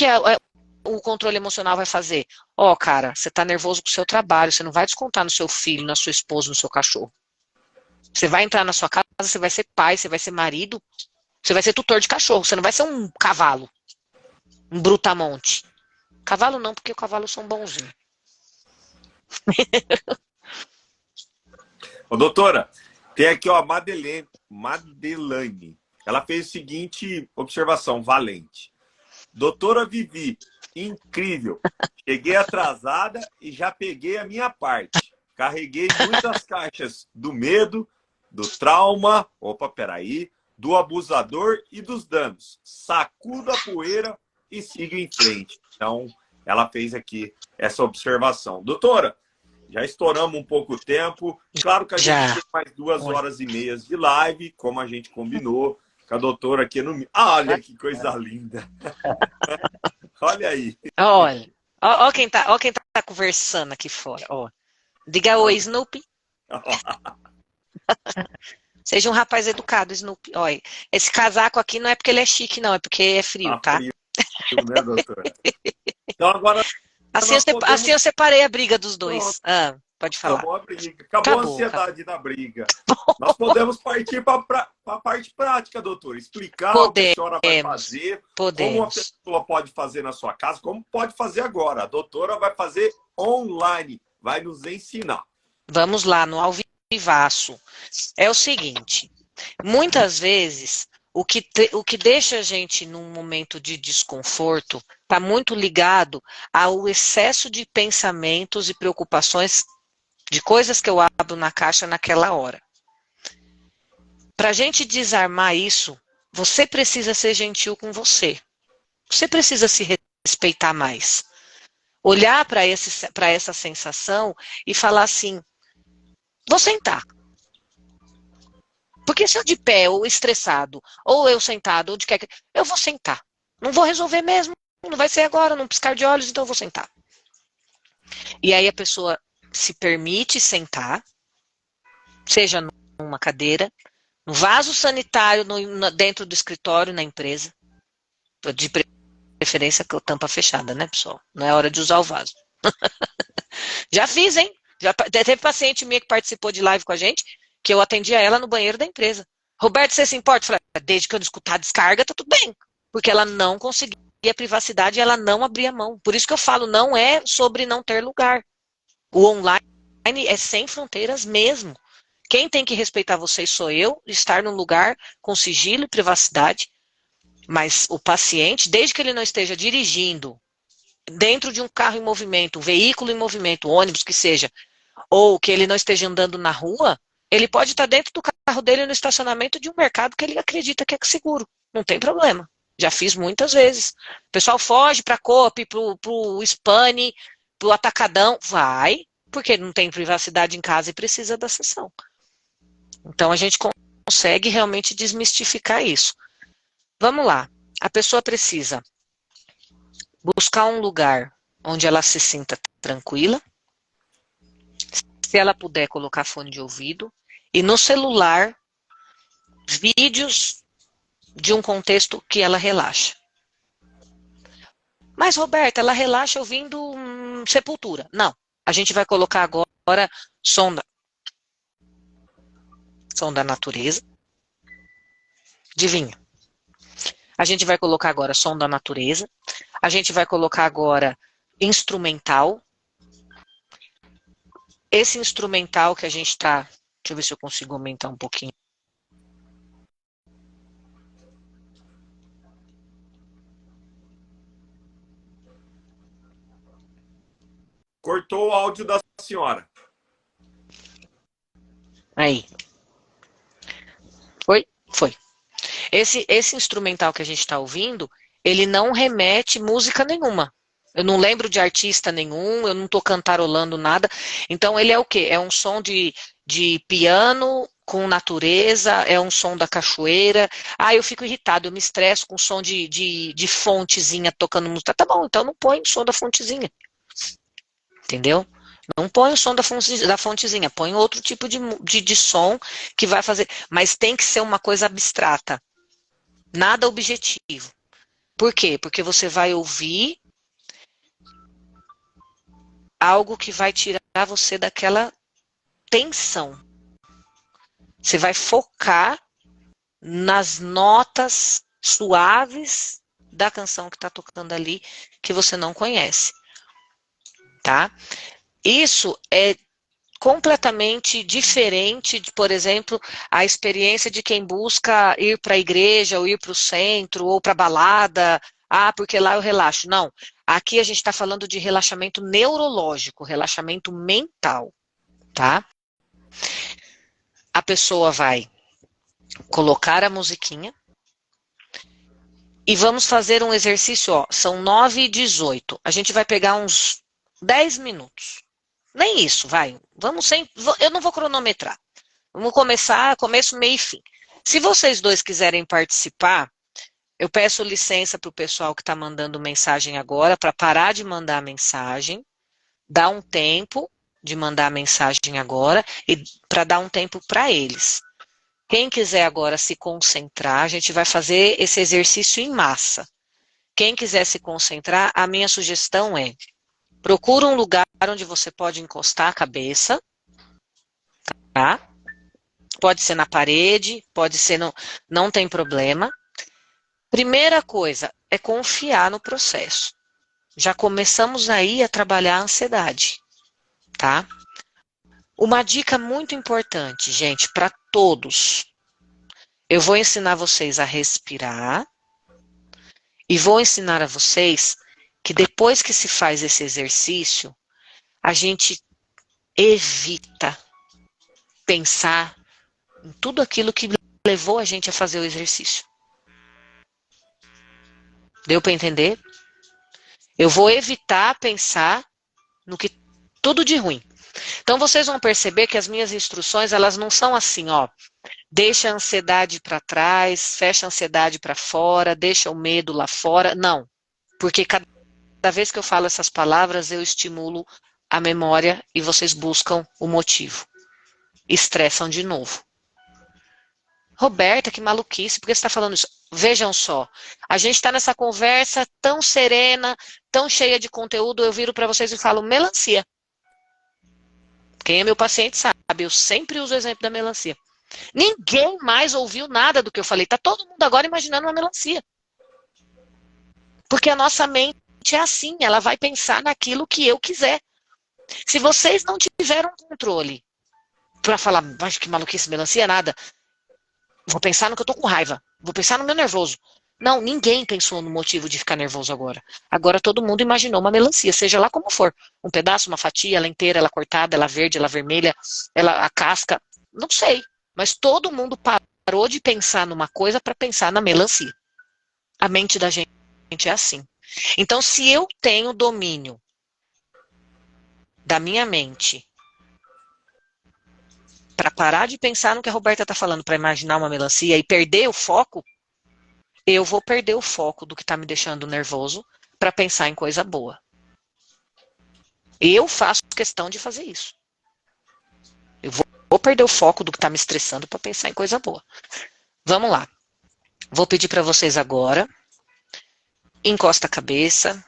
o controle emocional vai fazer? Ó, cara, você tá nervoso com o seu trabalho, você não vai descontar no seu filho, na sua esposa, no seu cachorro. Você vai entrar na sua casa, você vai ser pai, você vai ser marido, você vai ser tutor de cachorro, você não vai ser um cavalo, um brutamonte. Cavalo não, porque os cavalos são bonzinhos. Ô, doutora, tem aqui ó, a Madeleine. Ela fez o seguinte observação, valente. Doutora Vivi, incrível. Cheguei atrasada e já peguei a minha parte. Carreguei muitas caixas do medo, do trauma, do abusador e dos danos. Sacudo a poeira e sigo em frente. Então, ela fez aqui essa observação. Doutora, já estouramos um pouco o tempo. Claro que a gente tem mais 2h30 de live, como a gente combinou. Com a doutora aqui no... olha que coisa linda. Olha aí. Olha. Ó quem tá conversando aqui fora. Ó. Diga oi, Snoopy. Seja um rapaz educado, Snoopy. Olha, esse casaco aqui não é porque ele é chique, não. É porque é frio, tá? Frio, né, doutora? Então agora... Assim eu separei a briga dos dois. Pode falar. Acabou a briga. Acabou a ansiedade da briga. Nós podemos partir para a parte prática, doutor. Explicar o que a senhora vai fazer, como a pessoa pode fazer na sua casa, como pode fazer agora. A doutora vai fazer online, vai nos ensinar. Vamos lá, no ao vivaço. É o seguinte, muitas vezes o que deixa a gente num momento de desconforto está muito ligado ao excesso de pensamentos e preocupações de coisas que eu abro na caixa naquela hora. Para a gente desarmar isso, você precisa ser gentil com você. Você precisa se respeitar mais. Olhar para essa sensação e falar assim, vou sentar. Porque se eu de pé, ou estressado, ou eu sentado, ou de que eu vou sentar. Não vou resolver mesmo, não vai ser agora, num piscar de olhos, então eu vou sentar. E aí a pessoa se permite sentar, seja numa cadeira, no vaso sanitário, dentro do escritório, na empresa, de preferência com a tampa fechada, né, pessoal? Não é hora de usar o vaso. Já fiz, hein? Já teve paciente minha que participou de live com a gente, que eu atendia ela no banheiro da empresa. Roberto, você se importa? Eu falei, desde que eu não escutar a descarga, tá tudo bem. Porque ela não conseguia a privacidade e ela não abria mão. Por isso que eu falo, não é sobre não ter lugar. O online é sem fronteiras mesmo. Quem tem que respeitar vocês sou eu, estar num lugar com sigilo e privacidade. Mas o paciente, desde que ele não esteja dirigindo, dentro de um carro em movimento, um veículo em movimento, ônibus que seja, ou que ele não esteja andando na rua, Ele pode estar dentro do carro dele no estacionamento de um mercado que ele acredita que é seguro. Não tem problema. Já fiz muitas vezes. O pessoal foge para a Coop, para o Spani, para o Atacadão. Vai, porque não tem privacidade em casa e precisa da sessão. Então, a gente consegue realmente desmistificar isso. Vamos lá. A pessoa precisa buscar um lugar onde ela se sinta tranquila. Se ela puder colocar fone de ouvido. E no celular, vídeos de um contexto que ela relaxa. Mas, Roberta, ela relaxa ouvindo Sepultura. Não. A gente vai colocar agora som da natureza. Adivinha? A gente vai colocar agora som da natureza. A gente vai colocar agora instrumental. Esse instrumental que a gente está... Deixa eu ver se eu consigo aumentar um pouquinho. Cortou o áudio da senhora. Aí. Foi? Foi. Esse instrumental que a gente está ouvindo, ele não remete música nenhuma. Eu não lembro de artista nenhum, eu não estou cantarolando nada. Então, ele é o quê? É um som de piano com natureza, é um som da cachoeira. Ah, eu fico irritado, eu me estresso com som de fontezinha tocando música. Tá bom, então não põe o som da fontezinha. Entendeu? Não põe o som da fontezinha, põe outro tipo de som que vai fazer. Mas tem que ser uma coisa abstrata. Nada objetivo. Por quê? Porque você vai ouvir algo que vai tirar você daquela tensão. Você vai focar nas notas suaves da canção que está tocando ali, que você não conhece. Tá? Isso é completamente diferente de, por exemplo, a experiência de quem busca ir para a igreja, ou ir para o centro, ou para a balada. Ah, porque lá eu relaxo. Não. Aqui a gente está falando de relaxamento neurológico, relaxamento mental. Tá? A pessoa vai colocar a musiquinha e vamos fazer um exercício, ó, são 9h18. A gente vai pegar uns 10 minutos. Nem isso, vai. Eu não vou cronometrar. Vamos começar, começo, meio e fim. Se vocês dois quiserem participar, eu peço licença para o pessoal que está mandando mensagem agora, para parar de mandar mensagem, dar um tempo de mandar mensagem agora e para dar um tempo para eles. Quem quiser agora se concentrar, a gente vai fazer esse exercício em massa. Quem quiser se concentrar, a minha sugestão é: procura um lugar onde você pode encostar a cabeça, tá? Pode ser na parede, pode ser não tem problema. Primeira coisa é confiar no processo. Já começamos aí a trabalhar a ansiedade, tá? Uma dica muito importante, gente, para todos. Eu vou ensinar vocês a respirar e vou ensinar a vocês que depois que se faz esse exercício, a gente evita pensar em tudo aquilo que levou a gente a fazer o exercício. Deu para entender? Eu vou evitar pensar no que tudo de ruim. Então vocês vão perceber que as minhas instruções, elas não são assim, ó, deixa a ansiedade para trás, fecha a ansiedade para fora, deixa o medo lá fora. Não, porque cada vez que eu falo essas palavras, eu estimulo a memória e vocês buscam o motivo. Estressam de novo. Roberta, que maluquice, por que você está falando isso? Vejam só, a gente está nessa conversa tão serena, tão cheia de conteúdo, eu viro para vocês e falo melancia. Quem é meu paciente sabe, eu sempre uso o exemplo da melancia. Ninguém mais ouviu nada do que eu falei, tá todo mundo agora imaginando uma melancia. Porque a nossa mente é assim, ela vai pensar naquilo que eu quiser. Se vocês não tiveram controle para falar, mas que maluquice, melancia, nada, vou pensar no que eu tô com raiva, vou pensar no meu nervoso. Não, ninguém pensou no motivo de ficar nervoso agora. Agora todo mundo imaginou uma melancia, seja lá como for. Um pedaço, uma fatia, ela inteira, ela cortada, ela verde, ela vermelha, ela a casca. Não sei, mas todo mundo parou de pensar numa coisa para pensar na melancia. A mente da gente é assim. Então, se eu tenho domínio da minha mente para parar de pensar no que a Roberta está falando, para imaginar uma melancia e perder o foco, eu vou perder o foco do que está me deixando nervoso para pensar em coisa boa. Eu faço questão de fazer isso. Eu vou perder o foco do que está me estressando para pensar em coisa boa. Vamos lá. Vou pedir para vocês agora, encosta a cabeça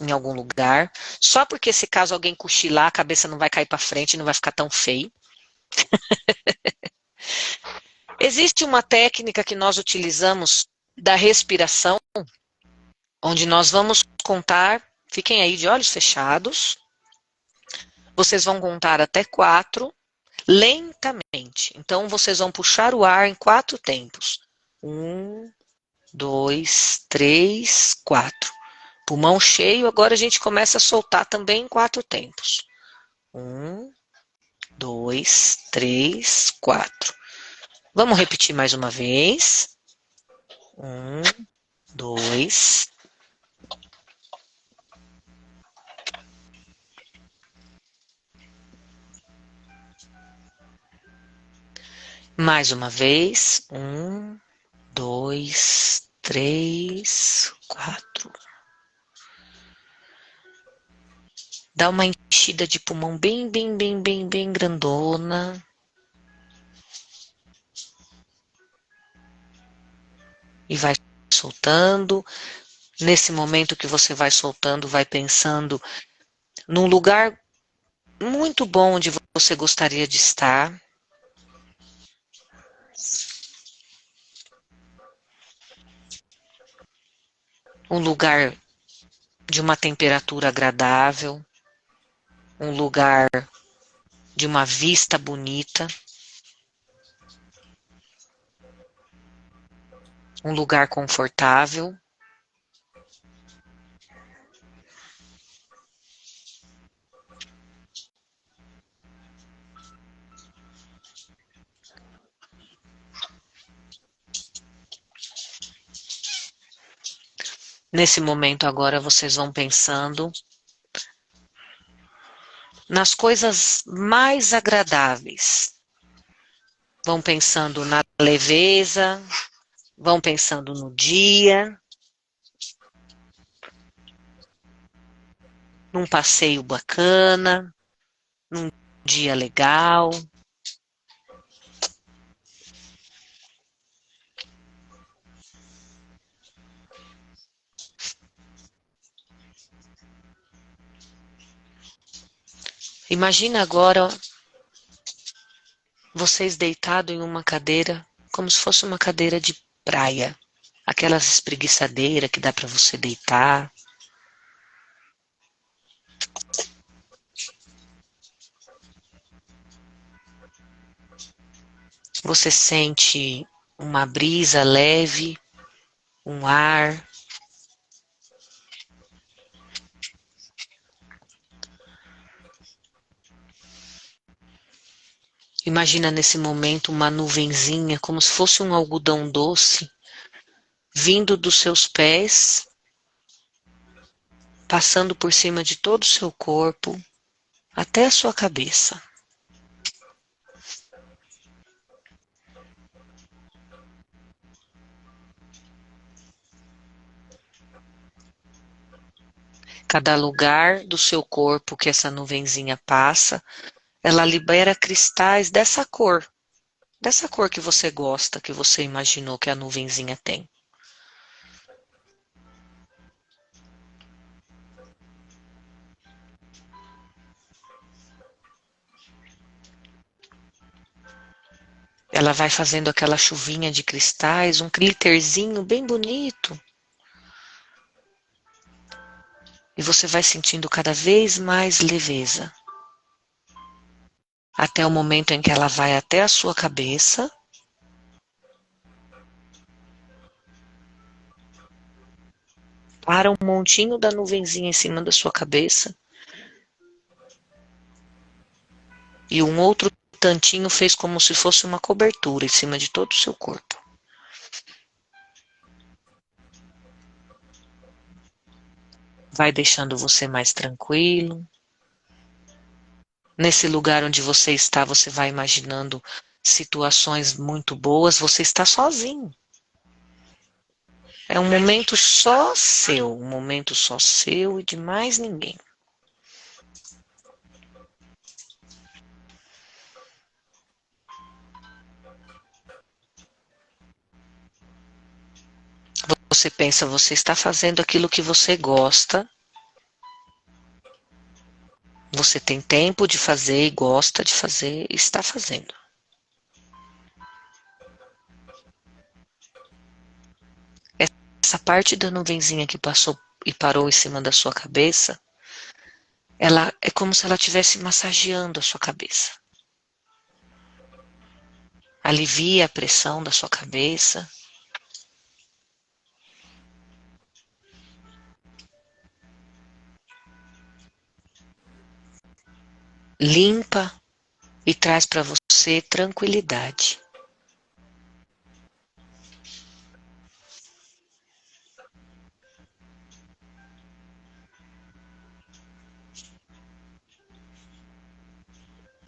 em algum lugar, só porque se caso alguém cochilar, a cabeça não vai cair para frente, não vai ficar tão feio. Existe uma técnica que nós utilizamos da respiração, onde nós vamos contar, fiquem aí de olhos fechados, vocês vão contar até 4, lentamente. Então, vocês vão puxar o ar em 4 tempos. 1, 2, 3, 4. Pulmão cheio, agora a gente começa a soltar também em 4 tempos. 1, 2, 3, 4. Vamos repetir mais uma vez. 1, 2. Mais uma vez. 1, 2, 3, 4. Dá uma enchida de pulmão bem grandona. E vai soltando. Nesse momento que você vai soltando, vai pensando num lugar muito bom onde você gostaria de estar. Um lugar de uma temperatura agradável. Um lugar de uma vista bonita. Um lugar confortável. Nesse momento agora vocês vão pensando nas coisas mais agradáveis. Vão pensando na leveza, vão pensando no dia, num passeio bacana, num dia legal. Imagina agora vocês deitados em uma cadeira, como se fosse uma cadeira de praia. Aquelas espreguiçadeiras que dá para você deitar. Você sente uma brisa leve, um ar. Imagina nesse momento uma nuvenzinha, como se fosse um algodão doce, vindo dos seus pés, passando por cima de todo o seu corpo, até a sua cabeça. Cada lugar do seu corpo que essa nuvenzinha passa, ela libera cristais dessa cor que você gosta, que você imaginou que a nuvenzinha tem. Ela vai fazendo aquela chuvinha de cristais, um glitterzinho bem bonito. E você vai sentindo cada vez mais leveza. Até o momento em que ela vai até a sua cabeça. Para um montinho da nuvenzinha em cima da sua cabeça. E um outro tantinho fez como se fosse uma cobertura em cima de todo o seu corpo. Vai deixando você mais tranquilo. Nesse lugar onde você está, você vai imaginando situações muito boas, você está sozinho. É um momento só seu, um momento só seu e de mais ninguém. Você pensa, você está fazendo aquilo que você gosta. Você tem tempo de fazer e gosta de fazer e está fazendo. Essa parte da nuvenzinha que passou e parou em cima da sua cabeça, ela é como se ela estivesse massageando a sua cabeça. Alivia a pressão da sua cabeça. Limpa e traz para você tranquilidade.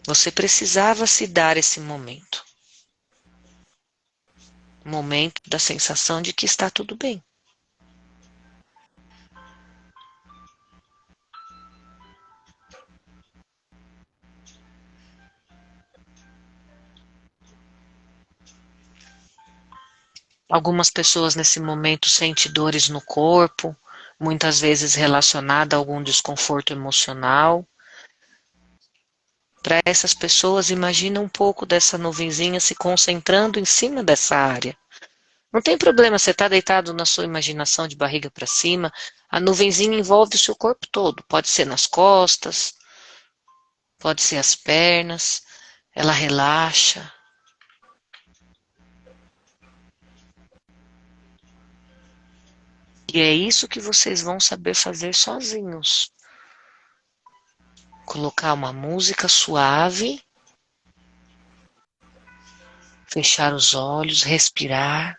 Você precisava se dar esse momento. Momento da sensação de que está tudo bem. Algumas pessoas nesse momento sentem dores no corpo, muitas vezes relacionada a algum desconforto emocional. Para essas pessoas, imagina um pouco dessa nuvenzinha se concentrando em cima dessa área. Não tem problema, você está deitado na sua imaginação de barriga para cima, a nuvenzinha envolve o seu corpo todo, pode ser nas costas, pode ser as pernas, ela relaxa. E é isso que vocês vão saber fazer sozinhos. Colocar uma música suave, fechar os olhos, respirar,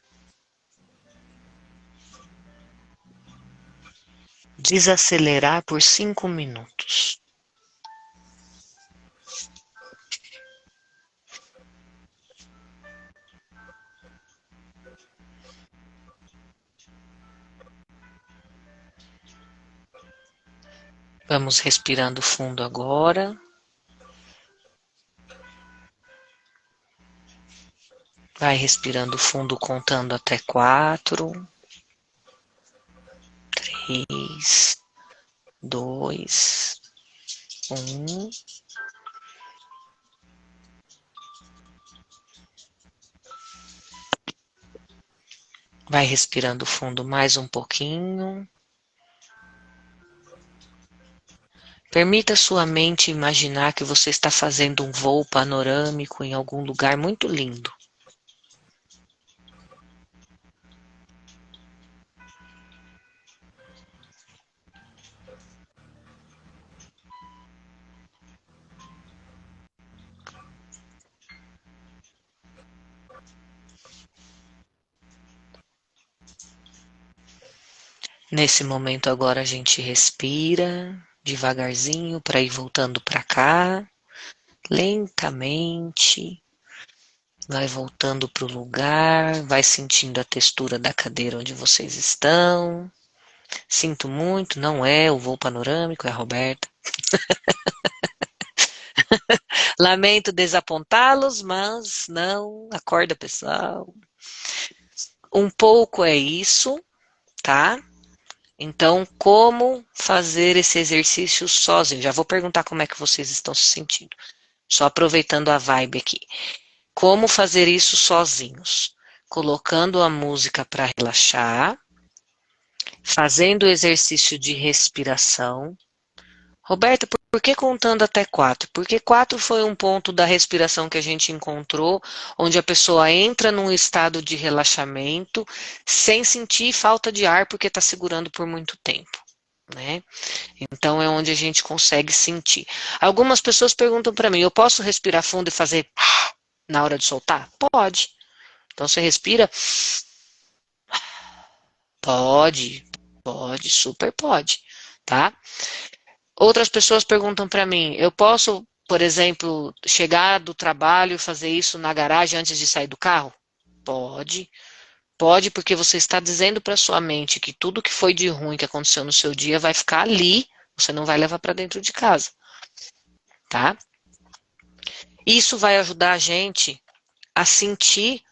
desacelerar por 5 minutos. Vamos respirando fundo agora. Vai respirando fundo, contando até 4. 3, 2, 1. Vai respirando fundo mais um pouquinho. Permita sua mente imaginar que você está fazendo um voo panorâmico em algum lugar muito lindo. Nesse momento agora a gente respira devagarzinho para ir voltando para cá, lentamente. Vai voltando para o lugar, vai sentindo a textura da cadeira onde vocês estão. Sinto muito, não é o voo panorâmico, é a Roberta. Lamento desapontá-los, mas não, acorda pessoal. Um pouco é isso, tá? Então, como fazer esse exercício sozinho? Já vou perguntar como é que vocês estão se sentindo. Só aproveitando a vibe aqui. Como fazer isso sozinhos? Colocando a música para relaxar, fazendo o exercício de respiração. Roberta, por que contando até 4? Porque 4 foi um ponto da respiração que a gente encontrou, onde a pessoa entra num estado de relaxamento, sem sentir falta de ar, porque está segurando por muito tempo. né? Então é onde a gente consegue sentir. Algumas pessoas perguntam para mim, eu posso respirar fundo e fazer na hora de soltar? Pode. Então você respira, pode, super pode, tá? Outras pessoas perguntam para mim, eu posso, por exemplo, chegar do trabalho e fazer isso na garagem antes de sair do carro? Pode. Pode, porque você está dizendo para sua mente que tudo que foi de ruim que aconteceu no seu dia vai ficar ali, você não vai levar para dentro de casa, tá? Isso vai ajudar a gente a sentir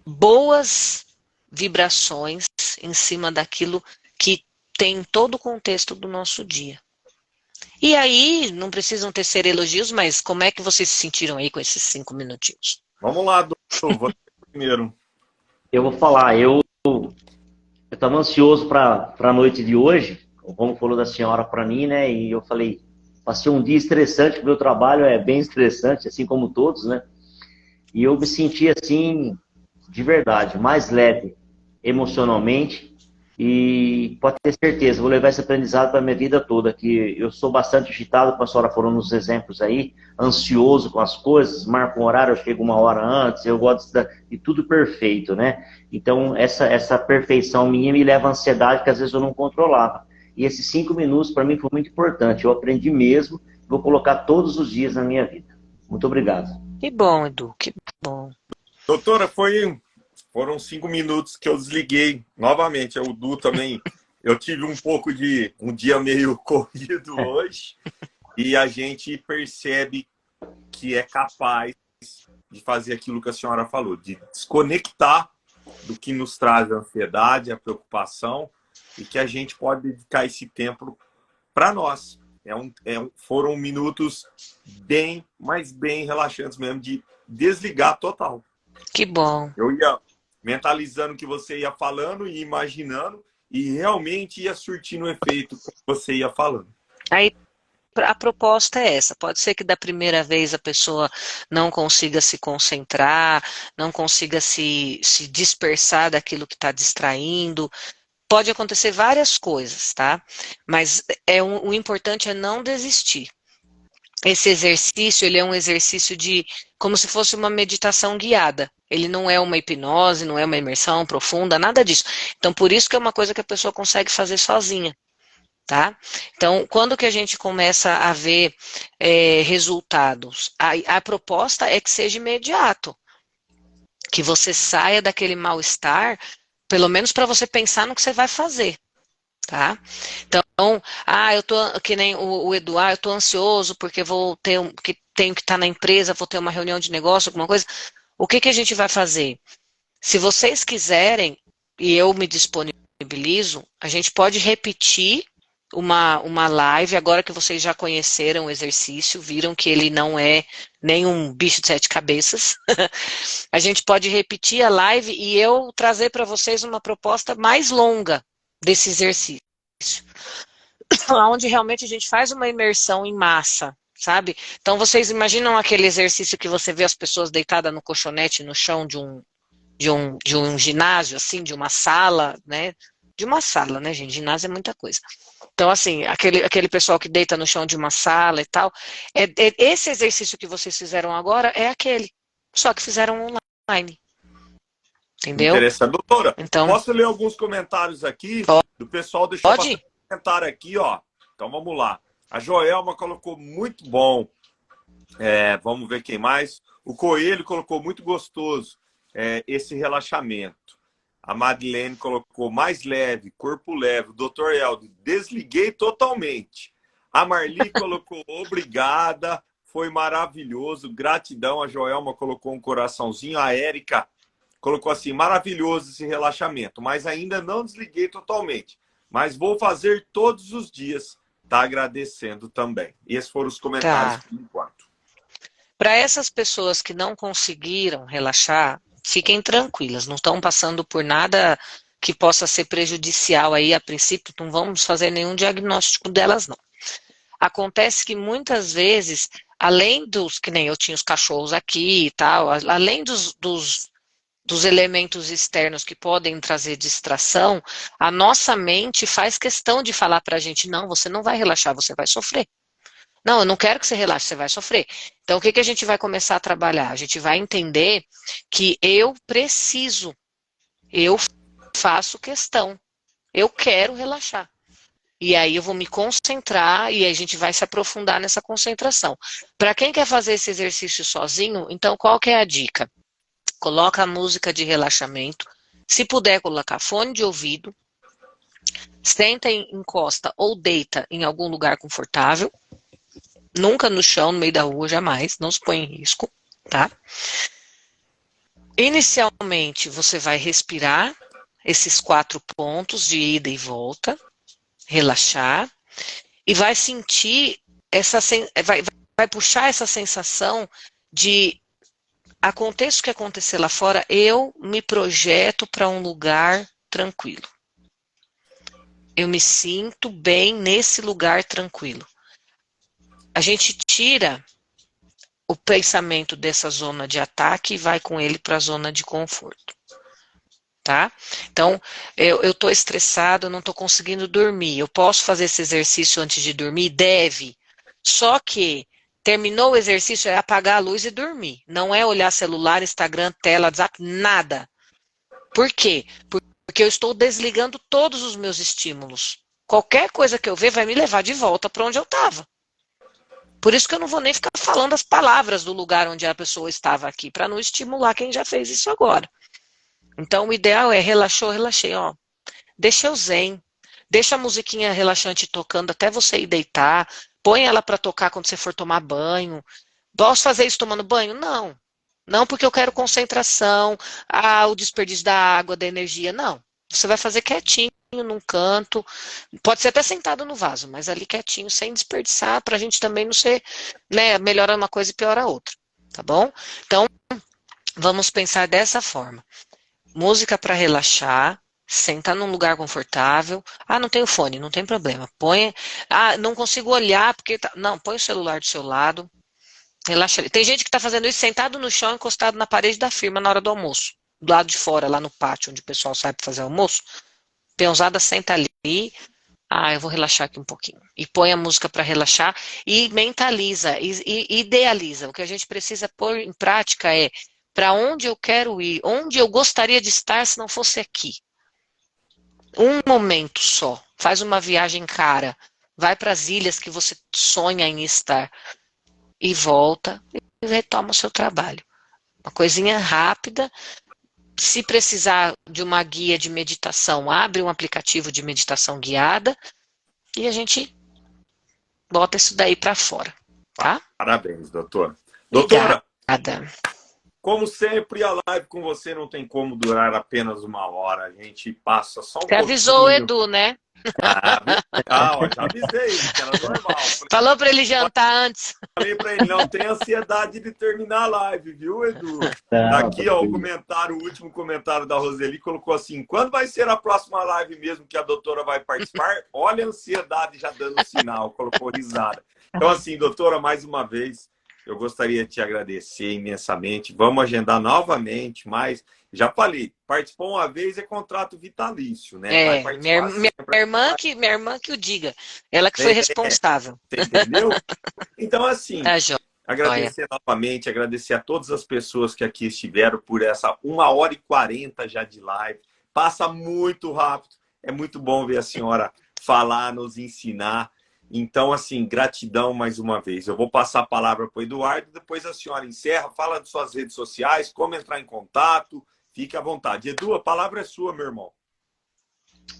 boas vibrações em cima daquilo que tem todo o contexto do nosso dia. E aí, não precisam ter ser elogios, mas como é que vocês se sentiram aí com esses 5 minutinhos? Vamos lá, doutor. Vou primeiro. Eu vou falar, eu estava ansioso para a noite de hoje, como falou da senhora para mim, né? E eu falei, passei um dia estressante, o meu trabalho é bem estressante, assim como todos, né? E eu me senti assim, de verdade, mais leve emocionalmente. E pode ter certeza, vou levar esse aprendizado para a minha vida toda, que eu sou bastante agitado, como a senhora falou nos exemplos aí, ansioso com as coisas, marco um horário, eu chego uma hora antes, eu gosto de tudo perfeito, né? Então, essa perfeição minha me leva à ansiedade que às vezes eu não controlava. E esses 5 minutos para mim foi muito importante, eu aprendi mesmo, vou colocar todos os dias na minha vida. Muito obrigado. Que bom, Edu, que bom. Doutora, foram 5 minutos que eu desliguei novamente. O Du também, eu tive um pouco de um dia meio corrido hoje e a gente percebe que é capaz de fazer aquilo que a senhora falou, de desconectar do que nos traz a ansiedade, a preocupação e que a gente pode dedicar esse tempo para nós. Foram minutos bem, mas bem relaxantes mesmo, de desligar total. Que bom. Eu ia mentalizando o que você ia falando e imaginando, e realmente ia surtindo o efeito que você ia falando. Aí a proposta é essa. Pode ser que da primeira vez a pessoa não consiga se concentrar, não consiga se dispersar daquilo que está distraindo. Pode acontecer várias coisas, tá? Mas o importante é não desistir. Esse exercício, ele é um exercício como se fosse uma meditação guiada. Ele não é uma hipnose, não é uma imersão profunda, nada disso. Então, por isso que é uma coisa que a pessoa consegue fazer sozinha, tá? Então, quando que a gente começa a ver resultados? A proposta é que seja imediato. Que você saia daquele mal-estar, pelo menos para você pensar no que você vai fazer. Tá? Então, eu tô que nem o Eduardo, eu tô ansioso porque que tenho que estar na empresa, vou ter uma reunião de negócio, alguma coisa. O que a gente vai fazer? Se vocês quiserem, e eu me disponibilizo, a gente pode repetir uma live, agora que vocês já conheceram o exercício, viram que ele não é nenhum bicho de 7 cabeças. A gente pode repetir a live e eu trazer para vocês uma proposta mais longa desse exercício, onde realmente a gente faz uma imersão em massa, sabe? Então vocês imaginam aquele exercício que você vê as pessoas deitadas no colchonete no chão de um ginásio, assim, de uma sala, né? De uma sala, né, gente? Ginásio é muita coisa. Então, assim, aquele pessoal que deita no chão de uma sala e tal, esse exercício que vocês fizeram agora é aquele, só que fizeram online. Entendeu? Interessante. Doutora, então, posso ler alguns comentários aqui do pessoal? Deixou bastante comentário aqui, ó. Então vamos lá. A Joelma colocou muito bom. Vamos ver quem mais. O Coelho colocou muito gostoso esse relaxamento. A Madeleine colocou mais leve, corpo leve. O Dr. Eldo, desliguei totalmente. A Marli colocou obrigada, foi maravilhoso, gratidão. A Joelma colocou um coraçãozinho. A Érica colocou assim, maravilhoso esse relaxamento, mas ainda não desliguei totalmente. Mas vou fazer todos os dias. Tá agradecendo também. Esses foram os comentários por enquanto. Para essas pessoas que não conseguiram relaxar, fiquem tranquilas, não estão passando por nada que possa ser prejudicial aí, a princípio, não vamos fazer nenhum diagnóstico delas, não. Acontece que muitas vezes, além que nem eu tinha os cachorros aqui e tal, além dos elementos externos que podem trazer distração, a nossa mente faz questão de falar para a gente, não, você não vai relaxar, você vai sofrer. Não, eu não quero que você relaxe, você vai sofrer. Então, o que a gente vai começar a trabalhar? A gente vai entender que eu preciso, eu faço questão, eu quero relaxar. E aí eu vou me concentrar e a gente vai se aprofundar nessa concentração. Para quem quer fazer esse exercício sozinho, então qual que é a dica? Coloca a música de relaxamento, se puder colocar fone de ouvido, senta, encosta ou deita em algum lugar confortável, nunca no chão, no meio da rua, jamais, não se põe em risco, tá? Inicialmente, você vai respirar esses 4 pontos de ida e volta, relaxar, e vai sentir, vai puxar essa sensação de aconteça o que acontecer lá fora, eu me projeto para um lugar tranquilo. Eu me sinto bem nesse lugar tranquilo. A gente tira o pensamento dessa zona de ataque e vai com ele para a zona de conforto. Tá? Então, eu estou estressado, eu não estou conseguindo dormir. Eu posso fazer esse exercício antes de dormir? Deve. Só que terminou o exercício, é apagar a luz e dormir. Não é olhar celular, Instagram, tela, WhatsApp, nada. Por quê? Porque eu estou desligando todos os meus estímulos. Qualquer coisa que eu ver vai me levar de volta para onde eu estava. Por isso que eu não vou nem ficar falando as palavras do lugar onde a pessoa estava aqui, para não estimular quem já fez isso agora. Então, o ideal é relaxou, relaxei, ó. Deixa eu zen, deixa a musiquinha relaxante tocando até você ir deitar, põe ela para tocar quando você for tomar banho. Posso fazer isso tomando banho? Não. Não porque eu quero concentração, o desperdício da água, da energia, não. Você vai fazer quietinho, num canto, pode ser até sentado no vaso, mas ali quietinho, sem desperdiçar, para a gente também não ser, né, melhora uma coisa e piora a outra, tá bom? Então, vamos pensar dessa forma. Música para relaxar, sentar num lugar confortável. Não tenho fone, não tem problema. Põe. Não consigo olhar porque não, põe o celular do seu lado. Relaxa. Tem gente que está fazendo isso sentado no chão, encostado na parede da firma na hora do almoço, do lado de fora, lá no pátio, onde o pessoal sai para fazer almoço. Peãozada senta ali. Eu vou relaxar aqui um pouquinho. E põe a música para relaxar e mentaliza, e idealiza. O que a gente precisa pôr em prática é para onde eu quero ir, onde eu gostaria de estar se não fosse aqui. Um momento só. Faz uma viagem cara. Vai para as ilhas que você sonha em estar. E volta e retoma o seu trabalho. Uma coisinha rápida. Se precisar de uma guia de meditação, abre um aplicativo de meditação guiada e a gente bota isso daí para fora. Tá? Parabéns, doutora. Doutora, obrigada. Como sempre, a live com você não tem como durar apenas 1 hora. A gente passa só um pouquinho. Você avisou o Edu, né? Já avisei, que era normal. Falou para ele jantar antes. Falei para ele, não tem ansiedade de terminar a live, viu, Edu? Aqui, ó, o último comentário da Roseli colocou assim, quando vai ser a próxima live mesmo que a doutora vai participar? Olha a ansiedade já dando sinal, colocou risada. Então, assim, doutora, mais uma vez, eu gostaria de te agradecer imensamente. Vamos agendar novamente, mas já falei, participou uma vez é contrato vitalício, né? Minha irmã que o diga. Ela que foi responsável. Você entendeu? Então, assim, Tá, agradecer novamente, agradecer a todas as pessoas que aqui estiveram por essa 1h40 já de live. Passa muito rápido. É muito bom ver a senhora falar, nos ensinar. Então, assim, gratidão mais uma vez. Eu vou passar a palavra para o Eduardo, depois a senhora encerra, fala de suas redes sociais, como entrar em contato, fique à vontade. Edu, a palavra é sua, meu irmão.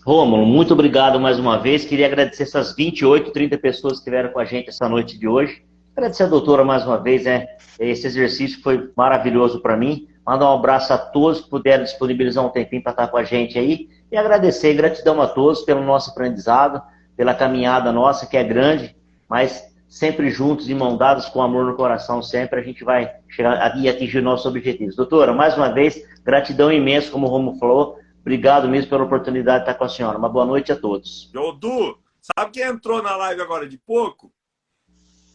Rômulo, muito obrigado mais uma vez. Queria agradecer essas 28, 30 pessoas que estiveram com a gente essa noite de hoje. Agradecer a doutora mais uma vez, né? Esse exercício foi maravilhoso para mim. Mandar um abraço a todos que puderam disponibilizar um tempinho para estar com a gente aí. E agradecer, gratidão a todos pelo nosso aprendizado, pela caminhada nossa, que é grande, mas sempre juntos, de mão dadas, com amor no coração, sempre a gente vai chegar e atingir nossos objetivos. Doutora, mais uma vez, gratidão imensa, como o Romulo falou. Obrigado mesmo pela oportunidade de estar com a senhora. Uma boa noite a todos. Du, sabe quem entrou na live agora de pouco?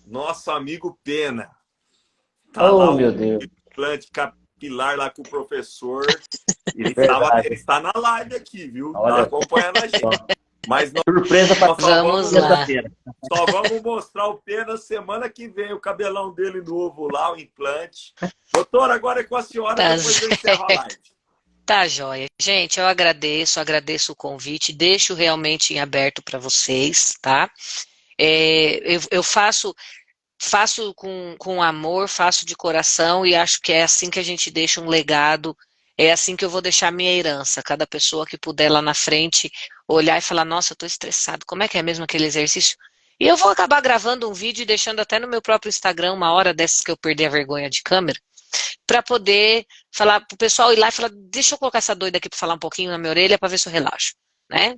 Nosso amigo Pena. Tá lá, meu Deus. Implante capilar lá com o professor. Ele está na live aqui, viu? Tá Olha. acompanhando a gente. Mas nós, Surpresa para Vamos lá. só vamos mostrar o Pena semana que vem, o cabelão dele novo lá, o implante. Doutora, agora é com a senhora, Tá depois eu encerro a live. Tá, joia. Gente, eu agradeço o convite, deixo realmente em aberto para vocês, tá? Eu faço com amor, faço de coração e acho que é assim que a gente deixa um legado, é assim que eu vou deixar minha herança. Cada pessoa que puder lá na frente olhar e falar, nossa, eu tô estressado, como é que é mesmo aquele exercício? E eu vou acabar gravando um vídeo e deixando até no meu próprio Instagram, uma hora dessas que eu perder a vergonha de câmera, para poder falar pro pessoal ir lá e falar, deixa eu colocar essa doida aqui para falar um pouquinho na minha orelha para ver se eu relaxo, né?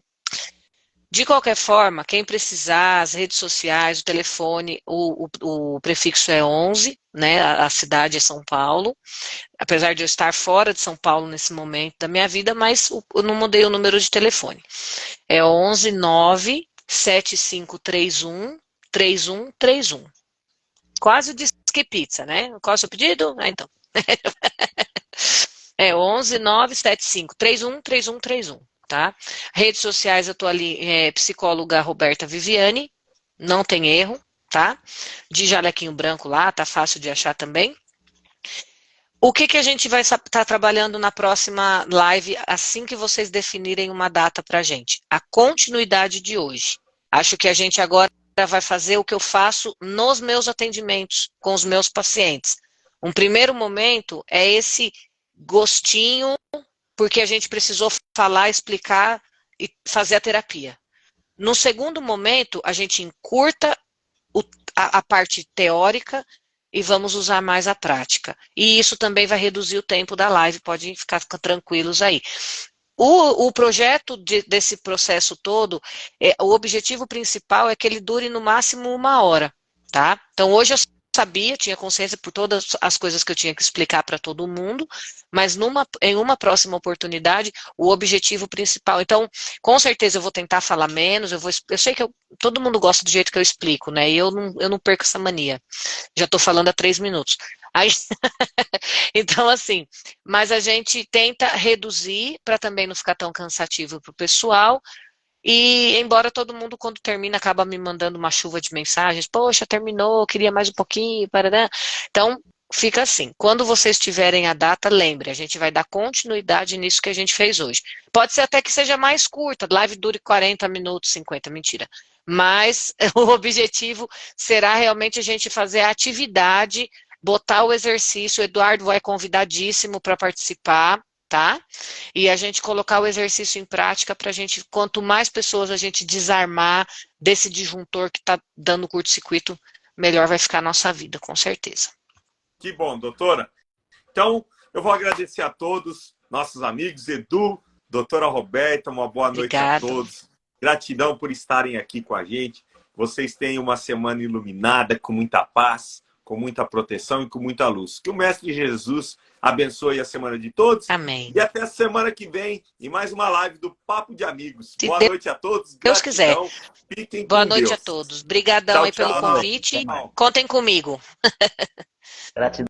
De qualquer forma, quem precisar, as redes sociais, o telefone, o prefixo é 11, né? A cidade é São Paulo. Apesar de eu estar fora de São Paulo nesse momento da minha vida, mas eu não mudei o número de telefone. É 11 9 7531 3131. Quase o Disque Pizza, né? Qual é o seu pedido? Então. É 11 9 75 31 3131. Tá? Redes sociais, eu tô ali, psicóloga Roberta Viviane, não tem erro, tá? De jalequinho branco lá, tá fácil de achar também. O que a gente vai estar trabalhando na próxima live, assim que vocês definirem uma data pra gente? A continuidade de hoje. Acho que a gente agora vai fazer o que eu faço nos meus atendimentos com os meus pacientes. Um primeiro momento é esse gostinho, porque a gente precisou falar, explicar e fazer a terapia. No segundo momento, a gente encurta a parte teórica e vamos usar mais a prática. E isso também vai reduzir o tempo da live, podem ficar tranquilos aí. O projeto desse processo todo, o objetivo principal é que ele dure no máximo 1 hora, tá? Então hoje eu sabia, tinha consciência por todas as coisas que eu tinha que explicar para todo mundo, mas em uma próxima oportunidade, o objetivo principal. Então, com certeza eu vou tentar falar menos, eu sei que todo mundo gosta do jeito que eu explico, né? E eu não perco essa mania. Já estou falando há 3 minutos. Aí, então, assim, mas a gente tenta reduzir para também não ficar tão cansativo para o pessoal. E embora todo mundo, quando termina, acaba me mandando uma chuva de mensagens, poxa, terminou, queria mais um pouquinho, parará. Então, fica assim, quando vocês tiverem a data, lembre, a gente vai dar continuidade nisso que a gente fez hoje. Pode ser até que seja mais curta, live dure 40 minutos, 50, mentira. Mas o objetivo será realmente a gente fazer a atividade, botar o exercício, o Eduardo vai convidadíssimo para participar, tá? E a gente colocar o exercício em prática para a gente, quanto mais pessoas a gente desarmar desse disjuntor que está dando curto-circuito, melhor vai ficar a nossa vida, com certeza. Que bom, doutora. Então, eu vou agradecer a todos, nossos amigos, Edu, doutora Roberta, uma boa noite a todos. Gratidão por estarem aqui com a gente. Vocês tenham uma semana iluminada, com muita paz, com muita proteção e com muita luz. Que o Mestre Jesus abençoe a semana de todos. Amém. E até a semana que vem, em mais uma live do Papo de Amigos. Se boa noite a todos. Deus quiser. Fiquem boa com noite Deus. a todos. Obrigadão aí pelo convite. Contem comigo. Gratidão.